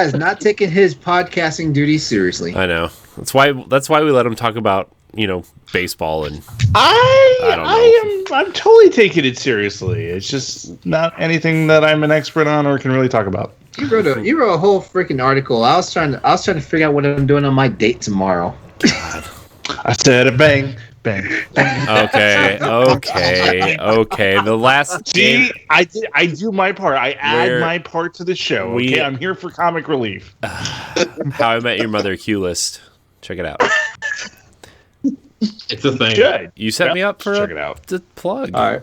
is not taking his podcasting duties seriously. I know. That's why we let him talk about baseball and I'm totally taking it seriously. It's just not anything that I'm an expert on or can really talk about. You wrote a whole freaking article. I was trying to figure out what I'm doing on my date tomorrow. God. I said a bang, bang, bang. Okay. The last game, I do my part. I add my part to the show. Okay, I'm here for comic relief. How I Met Your Mother Q list. Check it out. It's a thing. You set me up for check it out. The plug. All right,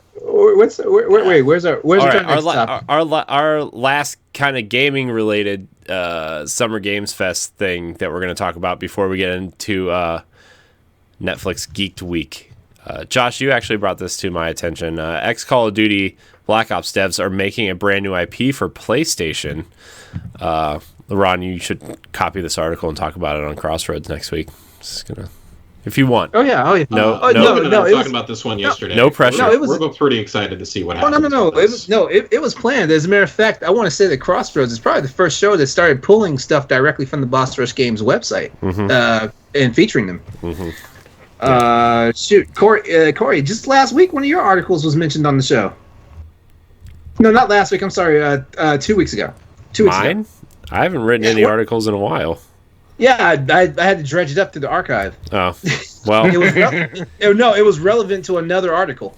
where's our All right, next topic? our last kind of gaming related Summer Games Fest thing that we're going to talk about before we get into Netflix Geeked Week. Josh, you actually brought this to my attention. Ex Call of Duty Black Ops devs are making a brand new IP for PlayStation. LeRon, you should copy this article and talk about it on Crossroads next week. Just gonna, if you want. Oh yeah. No, Logan and I were talking about this one yesterday. No pressure. No, it was- We're both pretty excited to see what Oh happens. It was planned. As a matter of fact, I want to say that Crossroads is probably the first show that started pulling stuff directly from the Boss Rush Games website and featuring them. Shoot, Corey, just last week, one of your articles was mentioned on the show. No, not last week. I'm sorry. 2 weeks ago. 2 weeks ago. Mine? I haven't written any articles in a while. Yeah, I had to dredge it up through the archive. Oh, well. It was relevant to another article.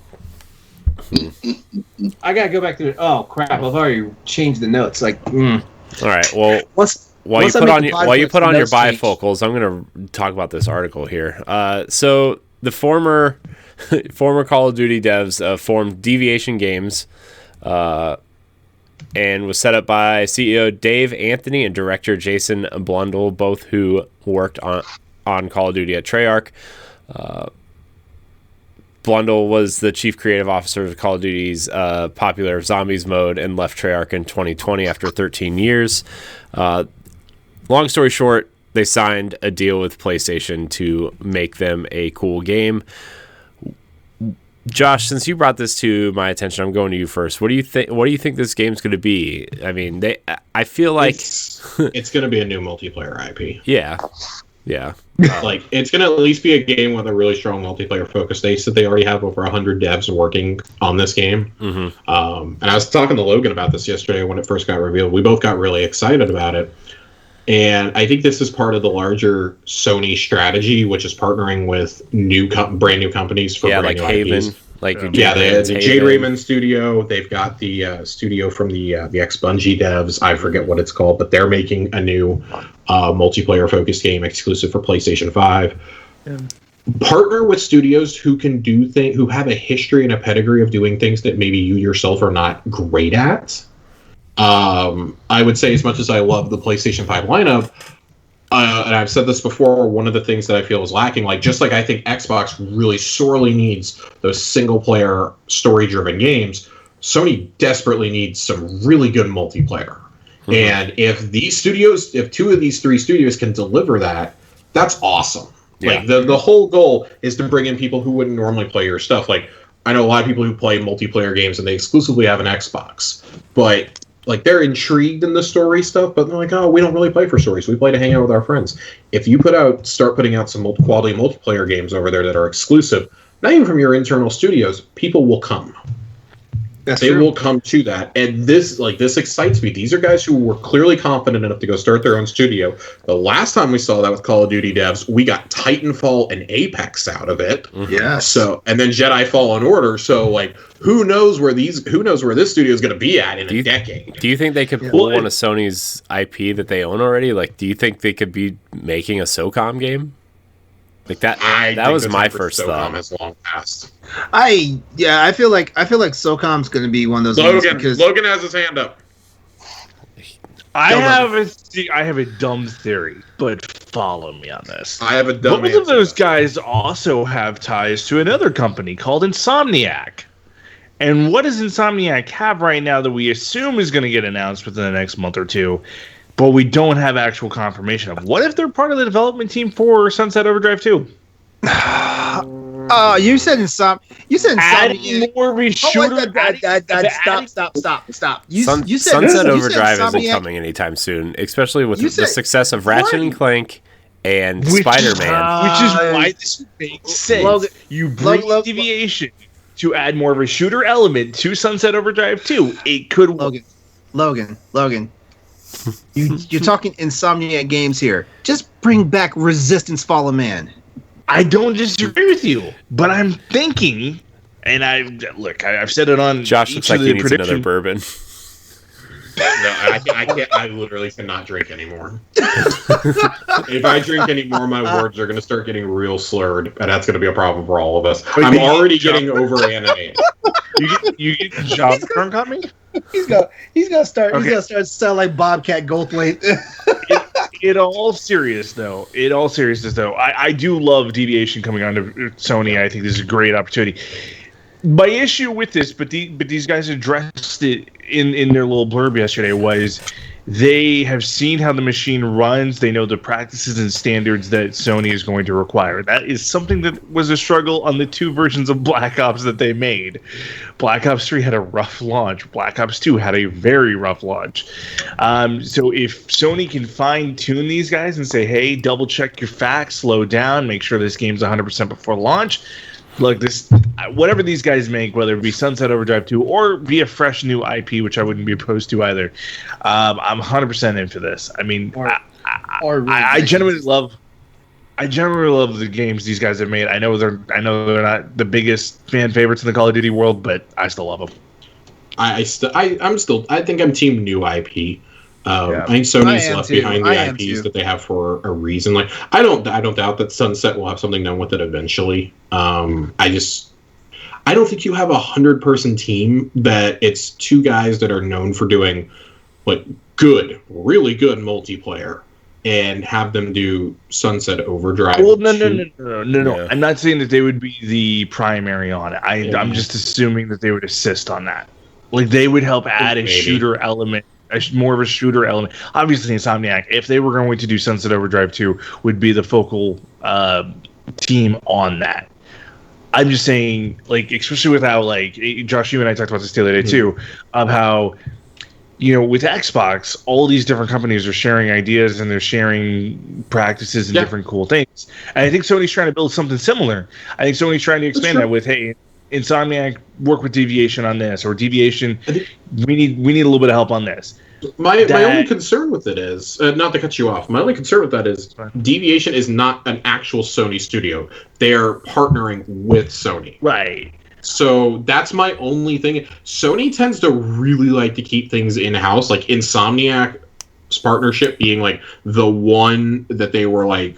I gotta go back to it. Oh crap! I've already changed the notes. All right. Well, while you put on your bifocals, I'm going to talk about this article here. So the former Call of Duty devs formed Deviation Games, and was set up by CEO Dave Anthony and director Jason Blundell, both who worked on Call of Duty at Treyarch. Blundell was the chief creative officer of Call of Duty's popular Zombies mode and left Treyarch in 2020 after 13 years. Long story short, they signed a deal with PlayStation to make them a cool game. Josh, since you brought this to my attention, I'm going to you first. What do you think? What do you think this game's going to be? I mean, I feel like it's going to be a new multiplayer IP. Yeah. Like it's going to at least be a game with a really strong multiplayer focus. They said they already have over 100 devs working on this game. And I was talking to Logan about this yesterday when it first got revealed. We both got really excited about it. And I think this is part of the larger Sony strategy, which is partnering with brand new companies for brand new Haven, IPs. They have the Haven. Jade Raymond studio. They've got the studio from the ex-Bungie devs. I forget what it's called, but they're making a new multiplayer-focused game exclusive for PlayStation 5. Yeah. Partner with studios who can do things, who have a history and a pedigree of doing things that maybe you yourself are not great at. I would say, as much as I love the PlayStation 5 lineup, and I've said this before, one of the things that I feel is lacking, just like I think Xbox really sorely needs those single-player, story-driven games, Sony desperately needs some really good multiplayer. And if two of these three studios can deliver that, that's awesome. Yeah. The whole goal is to bring in people who wouldn't normally play your stuff. I know a lot of people who play multiplayer games and they exclusively have an Xbox, but they're intrigued in the story stuff, but they're like, oh, we don't really play for stories. We play to hang out with our friends. If you start putting out some quality multiplayer games over there that are exclusive, not even from your internal studios, people will come. They will come to that. And this excites me. These are guys who were clearly confident enough to go start their own studio. The last time we saw that with Call of Duty devs, we got Titanfall and Apex out of it. Yeah. And then Jedi Fallen Order. So who knows where this studio is going to be at in a decade? Do you think they could pull one of Sony's IP that they own already? Do you think they could be making a SOCOM game? That was my first thought. Has long passed. I feel like SOCOM's going to be one of those games because Logan has his hand up. I have a dumb theory, but follow me on this. I have a dumb Both of those guys also have ties to another company called Insomniac. And what does Insomniac have right now that we assume is going to get announced within the next month or two, but we don't have actual confirmation of? What if they're part of the development team for Sunset Overdrive 2? You said Insomniac. Adding more of a shooter. Stop. You said Sunset Overdrive isn't coming anytime soon, especially with the success of Ratchet and Clank and Spider-Man. Which is why this makes sense. You bring Deviation to add more of a shooter element to Sunset Overdrive 2. It could Logan. You're talking Insomniac games here. Just bring back Resistance Fall of Man. I don't disagree with you, but I'm thinking, and I've said it on Josh looks like he needs another bourbon. I can't. I literally cannot drink anymore. If I drink anymore, my words are going to start getting real slurred, and that's going to be a problem for all of us. I'm already getting over animated. You get job drunk on me? He's gonna start to sound like Bobcat Goldthwait. In all seriousness, though, I do love Deviation coming on to Sony. I think this is a great opportunity. My issue with this, but these guys addressed it in their little blurb yesterday, was they have seen how the machine runs. They know the practices and standards that Sony is going to require. That is something that was a struggle on the 2 versions of Black Ops that they made. Black Ops 3 had a rough launch. Black Ops 2 had a very rough launch. So if Sony can fine-tune these guys and say, hey, double-check your facts, slow down, make sure this game's 100% before launch, look, this whatever these guys make, whether it be Sunset Overdrive 2 or be a fresh new IP, which I wouldn't be opposed to either, I'm 100% in for this. I mean, I genuinely love the games these guys have made. I know they're not the biggest fan favorites in the Call of Duty world, but I still love them. I think I'm team new IP. I think Sony's left behind the IPs that they have for a reason. Like I don't doubt that Sunset will have something done with it eventually. I don't think you have 100-person team that it's 2 guys that are known for doing like really good multiplayer and have them do Sunset Overdrive. Well, no. Yeah. I'm not saying that they would be the primary on it. I'm just assuming that they would assist on that. Like they would help add a shooter element. More of a shooter element. Obviously, Insomniac, if they were going to do Sunset Overdrive 2, would be the focal team on that. I'm just saying, like, especially with how, like, Josh, you and I talked about this the other day, too, of how, with Xbox, all these different companies are sharing ideas and they're sharing practices and different cool things. And I think Sony's trying to build something similar. I think Sony's trying to expand that with, hey, Insomniac, work with Deviation on this, or Deviation, we need a little bit of help on this. My only concern with it is, not to cut you off, my only concern with that is Deviation is not an actual Sony studio. They're partnering with Sony. Right. So that's my only thing. Sony tends to really like to keep things in-house, like Insomniac's partnership being like the one that they were like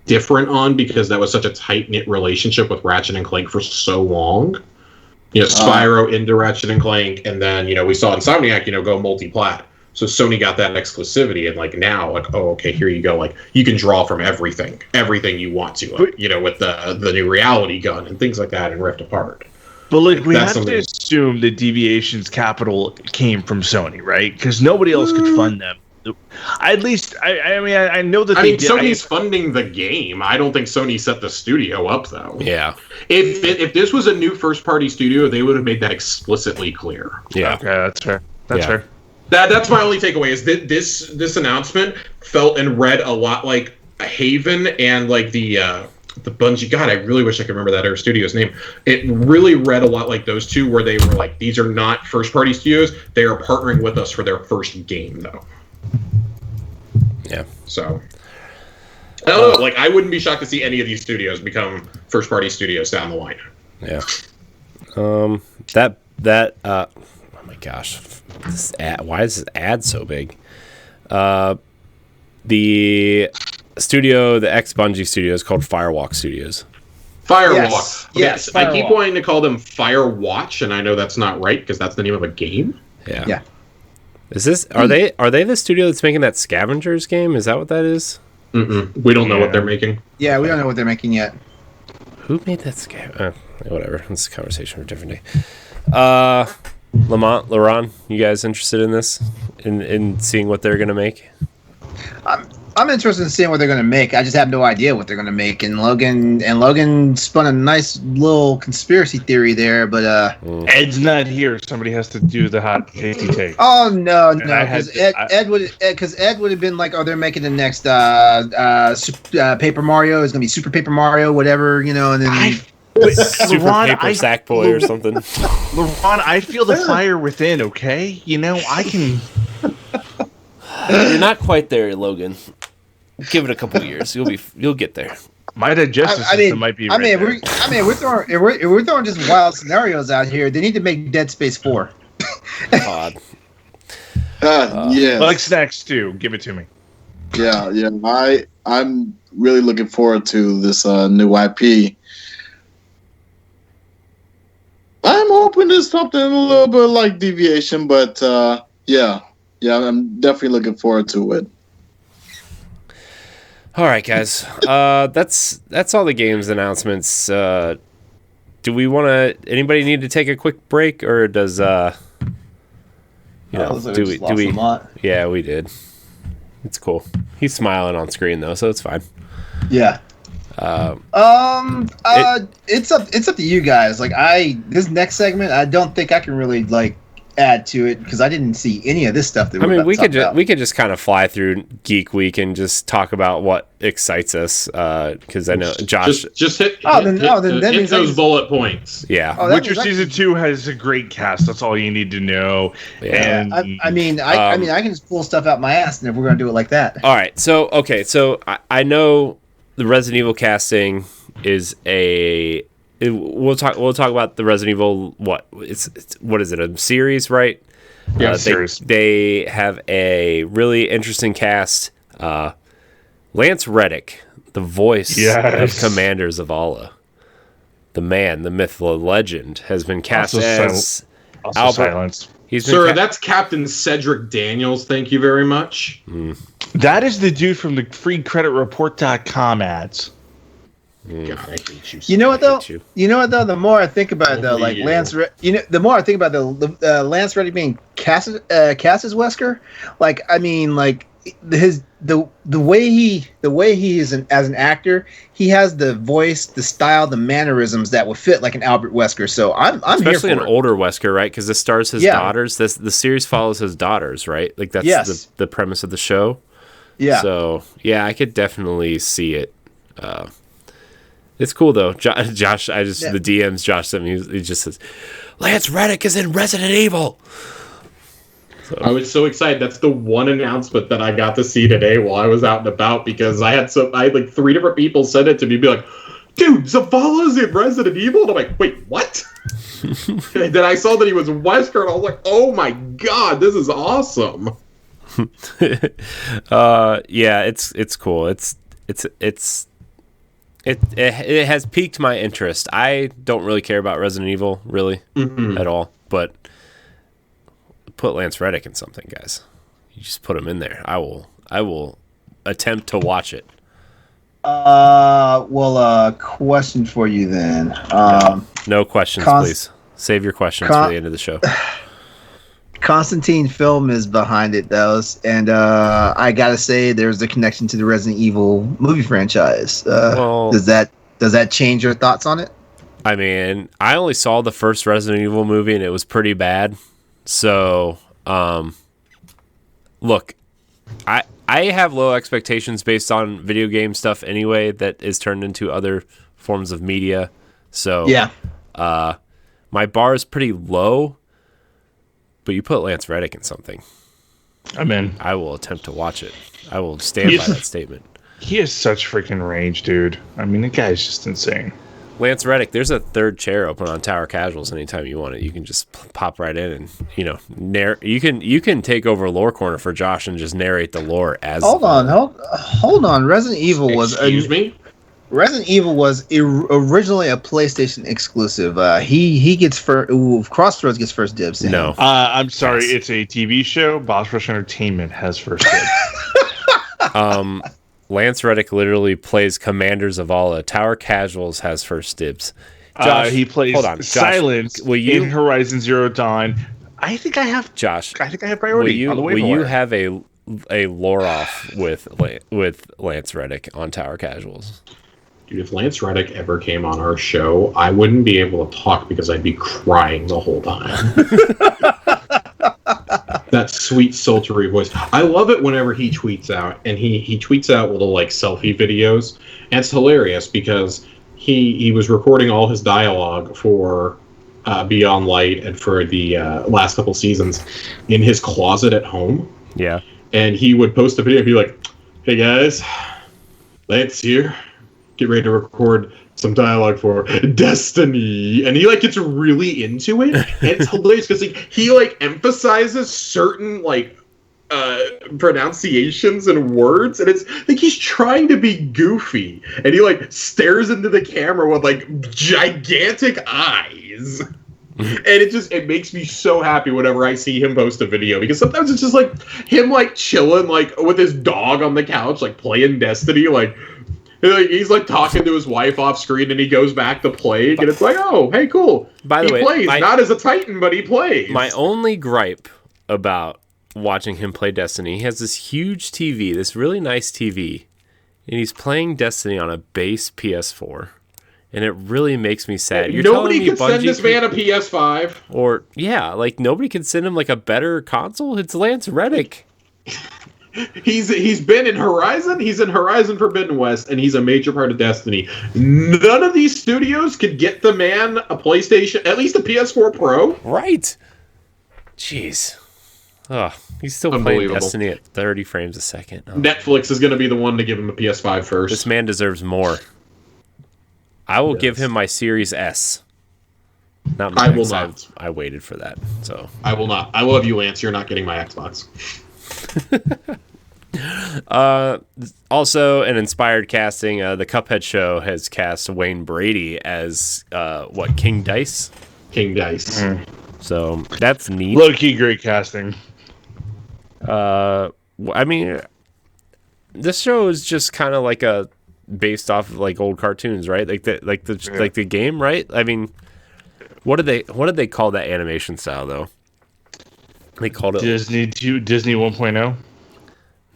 different on because that was such a tight-knit relationship with Ratchet and Clank for so long. Spyro into Ratchet and Clank, and then, we saw Insomniac, go multi-plat. So Sony got that exclusivity, and like now, like, oh, okay, here you go. Like you can draw from everything you want to, with the new reality gun and things like that, and Rift Apart. But like we have to assume that Deviation's capital came from Sony, right? Because nobody else could fund them. At least, I know that. Sony's funding the game. I don't think Sony set the studio up, though. Yeah. If this was a new first-party studio, they would have made that explicitly clear. Yeah. Okay, that's fair. That's fair. That's my only takeaway. Is that this announcement felt and read a lot like Haven and like the Bungie. God, I really wish I could remember that other studio's name. It really read a lot like those two, where they were like, these are not first-party studios. They are partnering with us for their first game, though. Yeah. So, I don't know. Like, I wouldn't be shocked to see any of these studios become first-party studios down the line. Yeah. Oh my gosh, why is this ad so big? The ex-Bungie studio is called Firewalk Studios. Firewalk. Yes. I keep wanting to call them Firewatch, and I know that's not right because that's the name of a game. Yeah. Is this? Are they the studio that's making that Scavengers game? Is that what that is? We don't know what they're making. Yeah, we don't know what they're making yet. Who made that whatever. That's a conversation for a different day. LaMont, LeRon, you guys interested in this? In seeing what they're gonna make? I'm interested in seeing what they're going to make. I just have no idea what they're going to make. And Logan spun a nice little conspiracy theory there, but Ed's not here. Somebody has to do the hot tasty take. Oh no, because Ed would have been like, oh, they're making the next Paper Mario. It's going to be Super Paper Mario, whatever, and then. Super Paper Sackboy or something. LeRon, I feel the fire within. Okay, I can. You're not quite there, Logan. Give it a couple years. You'll get there. My digestive system might be. We're throwing just wild scenarios out here. They need to make Dead Space 4. God. Yeah. Like snacks too. Give it to me. Yeah. I'm really looking forward to this new IP. I'm hoping it's something a little bit like Deviation, but yeah, I'm definitely looking forward to it. All right, guys. That's all the games announcements. Do we want to? Anybody need to take a quick break, or does do we? Yeah, we did. It's cool. He's smiling on screen though, so it's fine. Yeah. It's up to you guys. Like this next segment, I don't think I can really like add to it because I didn't see any of this stuff. We could just kind of fly through Geek Week and just talk about what excites us. Because I know Josh just hit those bullet points. Yeah, Witcher Season 2 has a great cast. That's all you need to know. Yeah. And I can just pull stuff out my ass, and if we're gonna do it like that. All right. So I know the Resident Evil casting is we'll talk about the Resident Evil. What is it? A series, right? Yeah, series. They have a really interesting cast. Lance Reddick, the voice of Commander Zavala, the man, the myth, the legend, has been cast as Albert. Silence. That's Captain Cedric Daniels. Thank you very much. That is the dude from the freecreditreport.com ads. God, I hate you. You know what though? The more I think about it, though, like Lance, the more I think about the Lance Reddick being cast as Wesker, like the way he is as an actor, he has the voice, the style, the mannerisms that would fit like an Albert Wesker. So I'm especially here for an older Wesker, right? Because this stars his daughters. The series follows his daughters, right? Like that's the premise of the show. Yeah. So yeah, I could definitely see it. It's cool though. Josh, the DMs Josh sent me. He just says, "Lance Reddick is in Resident Evil." So. I was so excited. That's the one announcement that I got to see today while I was out and about because I had like 3 different people send it to me, be like, "Dude, Zavala's in Resident Evil," and I'm like, "Wait, what?" And then I saw that he was Wesker, and I was like, "Oh my god, this is awesome!" Yeah, it's cool. It has piqued my interest. I don't really care about Resident Evil really at all, but put Lance Reddick in something, guys. You just put him in there. I will attempt to watch it. Question for you then. No questions, please. Save your questions for the end of the show. Constantine Film is behind it, though, and I gotta say, there's a connection to the Resident Evil movie franchise. Does that change your thoughts on it? I mean, I only saw the first Resident Evil movie, and it was pretty bad. So, look, I have low expectations based on video game stuff anyway that is turned into other forms of media. So, yeah, my bar is pretty low. But you put Lance Reddick in something, I'm in. I will attempt to watch it. I will stand by that statement. He has such freaking range, dude. I mean, the guy's just insane. Lance Reddick, there's a third chair open on Tower Casuals anytime you want it. You can just pop right in and, you can take over Lore Corner for Josh and just narrate the lore as. Hold on. Resident Evil was. Excuse me? Resident Evil was originally a PlayStation exclusive. He gets first. Crossroads gets first dibs. No, I'm sorry. Yes. It's a TV show. Boss Rush Entertainment has first dibs. Lance Reddick literally plays Commander Zavala. Tower Casuals has first dibs. Josh, he plays Silence in Horizon Zero Dawn. I think I have priority. Will you have a lore off with Lance Reddick on Tower Casuals? Dude, if Lance Reddick ever came on our show, I wouldn't be able to talk because I'd be crying the whole time. That sweet, sultry voice. I love it whenever he tweets out, and he tweets out little like selfie videos, and it's hilarious because he was recording all his dialogue for Beyond Light and for the last couple seasons in his closet at home. Yeah, and he would post a video and be like, "Hey guys, Lance here. Get ready to record some dialogue for Destiny," and he like gets really into it, and it's hilarious because he emphasizes certain like pronunciations and words, and it's like he's trying to be goofy, and he like stares into the camera with like gigantic eyes. And it makes me so happy whenever I see him post a video, because sometimes it's just like him like chilling like with his dog on the couch, like playing Destiny, like he's like talking to his wife off screen, and he goes back to playing, and it's like, oh, hey, cool. By the way, he plays not as a Titan, but he plays. My only gripe about watching him play Destiny, he has this huge TV, this really nice TV, and he's playing Destiny on a base PS4. And it really makes me sad. You're nobody can send this man a PS5. Or, yeah, like, nobody can send him, like, a better console? It's Lance Reddick. He's been in Horizon, he's in Horizon Forbidden West, and he's a major part of Destiny. None of these studios could get the man a PlayStation, at least a PS4 Pro. Right. Jeez. Oh, he's still playing Destiny at 30 frames a second. Oh. Netflix is going to be the one to give him a PS5 first. This man deserves more. I will give him my Series S. Not my I will not. I waited for that. So I will not. I love you, Lance. You're not getting my Xbox. Also, an inspired casting. The Cuphead show has cast Wayne Brady as King Dice. King Dice. So that's neat. Low key great casting. I mean, this show is just kind of like based off of like old cartoons, right? Like the game, right? I mean, what did they call that animation style though? They called it Disney 1.0.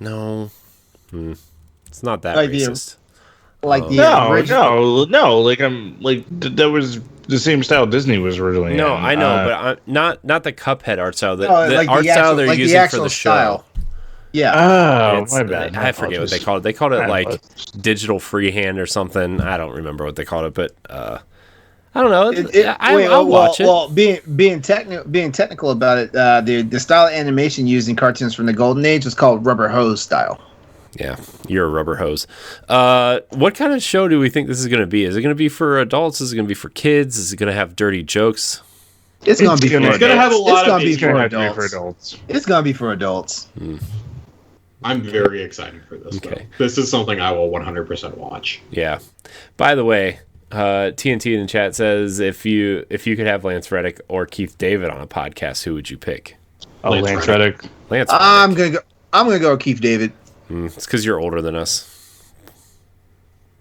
No, it's not that Like racist. No. That was the same style Disney was originally. No, in. I know, but not the Cuphead art style. The like art the style they're like using the for the style. show. Yeah. Oh, my bad. I forget what they called it. They called it like digital freehand or something. I don't remember what they called it, but I don't know. I'll watch it. Well, being technical about it, the style of animation used in cartoons from the Golden Age was called rubber hose style. Yeah, you're a rubber hose. What kind of show do we think this is going to be? Is it going to be for adults? Is it going to be for kids? Is it going to have dirty jokes? It's going to be for adults. It's going to have a lot of It's going to be for adults. It's going to be for adults. I'm very excited for this. Okay. Though. This is something I will 100% watch. Yeah. By the way, TNT in the chat says if you could have Lance Reddick or Keith David on a podcast, who would you pick? Lance Reddick. Lance Reddick. I'm gonna go with Keith David. It's because you're older than us.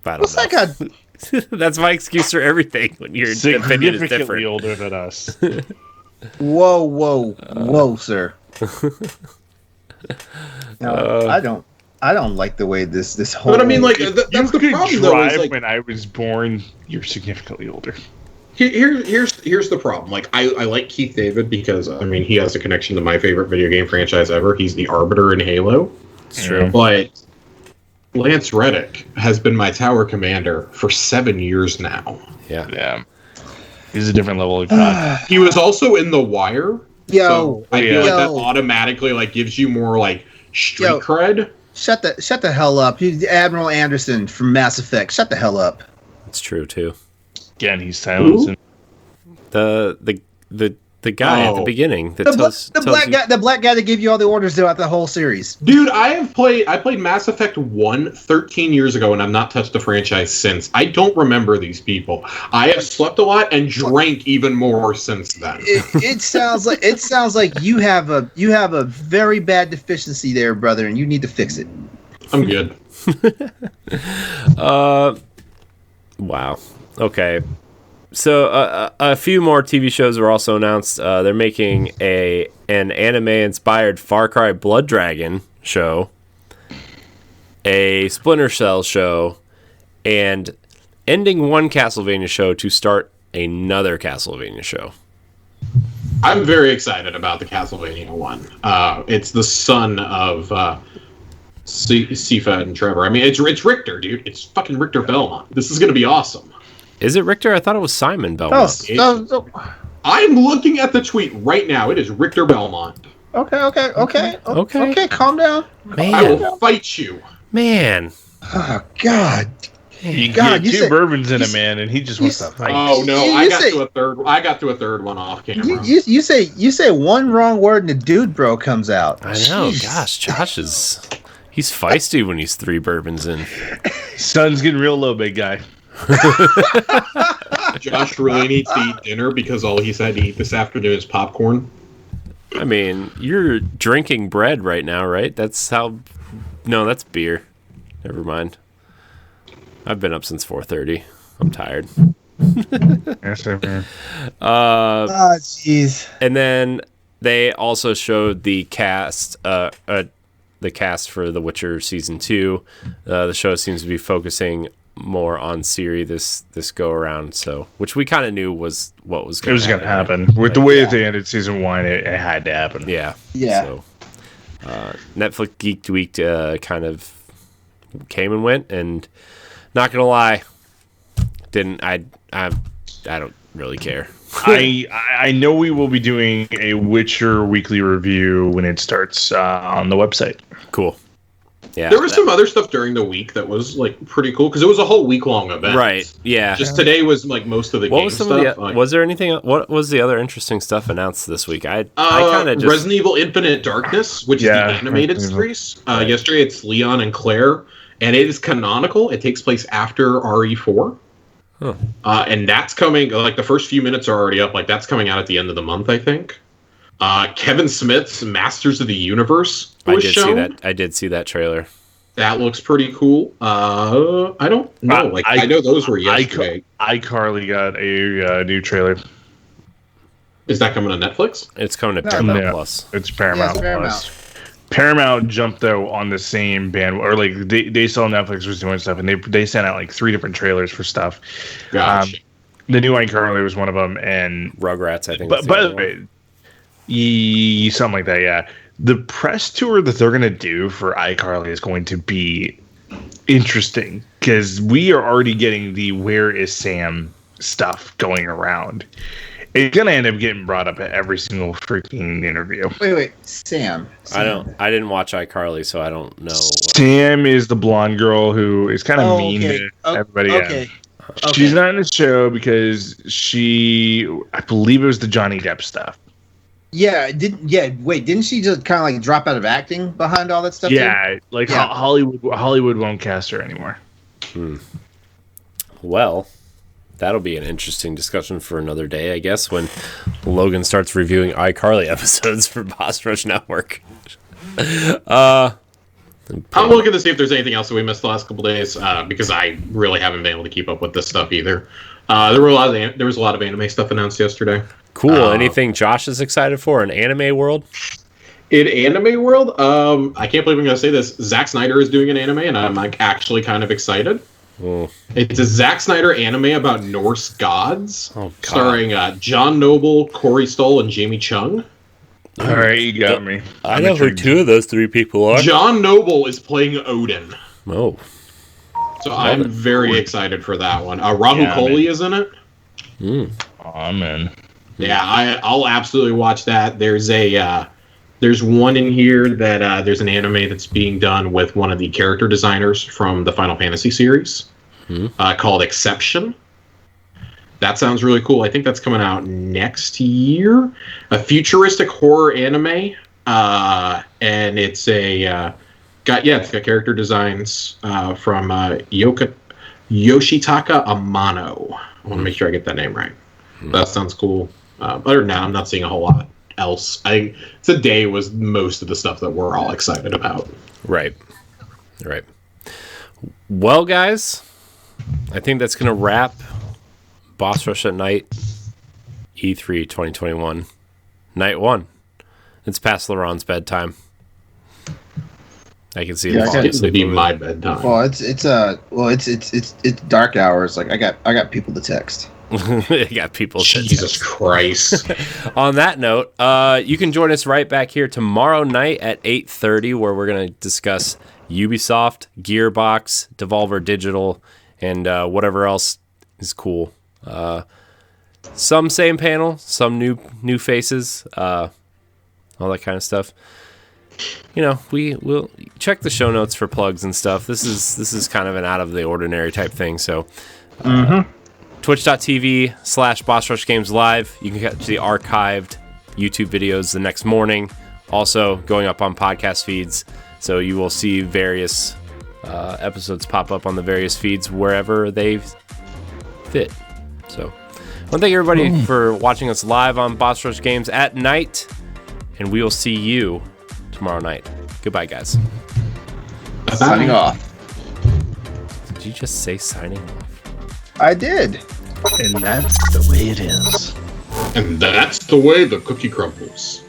What's that guy? That's my excuse for everything. When your opinion is different. Significantly older than us. Whoa, sir. No, I don't like the way this whole. But I mean, like that's the problem. Though, is, like, when I was born, you're significantly older. Here's the problem. Like I like Keith David because I mean he has a connection to my favorite video game franchise ever. He's the Arbiter in Halo. It's true. But Lance Reddick has been my tower commander for 7 years now. Yeah. He's a different level of god. He was also in The Wire. So I feel like that automatically like gives you more like street cred. Shut the hell up. He's Admiral Anderson from Mass Effect. Shut the hell up. It's true too. Again, he's silencing the guy at the beginning. The black guy that gave you all the orders throughout the whole series. Dude, I played Mass Effect 1 13 years ago, and I've not touched the franchise since. I don't remember these people. I have slept a lot and drank even more since then. It sounds like you have a very bad deficiency there, brother, and you need to fix it. I'm good. Wow. Okay. So a few more TV shows were also announced. They're making an anime-inspired Far Cry Blood Dragon show, a Splinter Cell show, and ending one Castlevania show to start another Castlevania show. I'm very excited about the Castlevania one. It's the son of Sifa and Trevor. I mean, it's Richter, dude. It's fucking Richter Belmont. This is going to be awesome. Is it Richter? I thought it was Simon Belmont. I'm looking at the tweet right now. It is Richter Belmont. Okay. Calm down. Man. I will fight you. Man. Oh God. You God, get two bourbons in a man, and he just wants to fight. Oh no, I got to a third one off camera. You say one wrong word and the dude bro comes out. I know. Gosh, he's feisty when he's 3 bourbons in. Sun's getting real low, big guy. Josh really needs to eat dinner because all he's had to eat this afternoon is popcorn. I mean, you're drinking bread right now, right? That's how... No, that's beer. Never mind. I've been up since 4:30. I'm tired. Yes, man. Jeez. And then they also showed the cast for The Witcher Season 2. The show seems to be focusing more on Ciri this go around, so which we kind of knew was what was going to happen. It was going to happen. With the way that they ended Season 1, it had to happen. Yeah. Yeah. So, Netflix Geeked Week kind of came and went, and not gonna lie, I don't really care. I know we will be doing a Witcher weekly review when it starts on the website. Cool. Yeah. There was some other stuff during the week that was like pretty cool because it was a whole week-long event. Right. Yeah. Just today was like most of the game stuff. Was there anything? What was the other interesting stuff announced this week? I kind of just Resident Evil Infinite Darkness, which is the animated series. Yesterday it's Leon and Claire, and it is canonical. It takes place after RE4. Huh. And that's coming. Like the first few minutes are already up. Like that's coming out at the end of the month, I think. Kevin Smith's Masters of the Universe was shown. I did see that trailer. That looks pretty cool. I don't know. I know those were yesterday. iCarly got a new trailer. Is that coming to Netflix? It's coming to Paramount Plus. It's Paramount Plus. Paramount jumped though on the same band, or like they saw Netflix was doing stuff, and they sent out like 3 different trailers for stuff. Gotcha. The new iCarly was one of them, and Rugrats, I think. But by the way, something like that, yeah. The press tour that they're gonna do for iCarly is going to be interesting because we are already getting the "Where is Sam" stuff going around. It's gonna end up getting brought up at every single freaking interview. Wait, Sam. I didn't watch iCarly, so I don't know. Sam is the blonde girl who is kind of mean to everybody. Okay. She's not in the show because I believe it was the Johnny Depp stuff. Yeah, didn't she just kind of like drop out of acting behind all that stuff? Yeah, Hollywood won't cast her anymore. Well, that'll be an interesting discussion for another day, I guess, when Logan starts reviewing iCarly episodes for Boss Rush Network. I'm looking to see if there's anything else that we missed the last couple days because I really haven't been able to keep up with this stuff either. There was a lot of anime stuff announced yesterday. Cool. Anything Josh is excited for in anime world? In anime world, I can't believe I'm going to say this. Zack Snyder is doing an anime, and I'm like actually kind of excited. Oh. It's a Zack Snyder anime about Norse gods, starring John Noble, Corey Stoll, and Jamie Chung. All right, you got me. I know who 2 of those 3 people are. John Noble is playing Odin. Oh. So I'm very excited for that one. Rahul Kohli is in it. Oh, man. Yeah, I'll absolutely watch that. There's one in here that there's an anime that's being done with one of the character designers from the Final Fantasy series called Exception. That sounds really cool. I think that's coming out next year. A futuristic horror anime, and it's got character designs from Yoshitaka Amano. I want to make sure I get that name right. That sounds cool. Other than that, I'm not seeing a whole lot else. I think today was most of the stuff that we're all excited about. Right. Well, guys, I think that's going to wrap Boss Rush at Night E3 2021 Night 1. It's past LeRon's bedtime. I can see it. It's going to be my bedtime. Well, it's dark hours. Like I got people to text. You got people. Jesus Christ. On that note, you can join us right back here tomorrow night at 8:30, where we're going to discuss Ubisoft, Gearbox, Devolver Digital, and whatever else is cool. Some same panel, some new faces, all that kind of stuff. we will check the show notes for plugs and stuff. This is kind of an out of the ordinary type thing. So, Twitch.tv/Boss Rush Games Live. You can catch the archived YouTube videos the next morning. Also going up on podcast feeds. So you will see various episodes pop up on the various feeds wherever they fit. So, I want to thank everybody for watching us live on Boss Rush Games at night. And we will see you tomorrow night. Goodbye, guys. Signing off. Did you just say signing off? I did. And that's the way it is. And that's the way the cookie crumbles.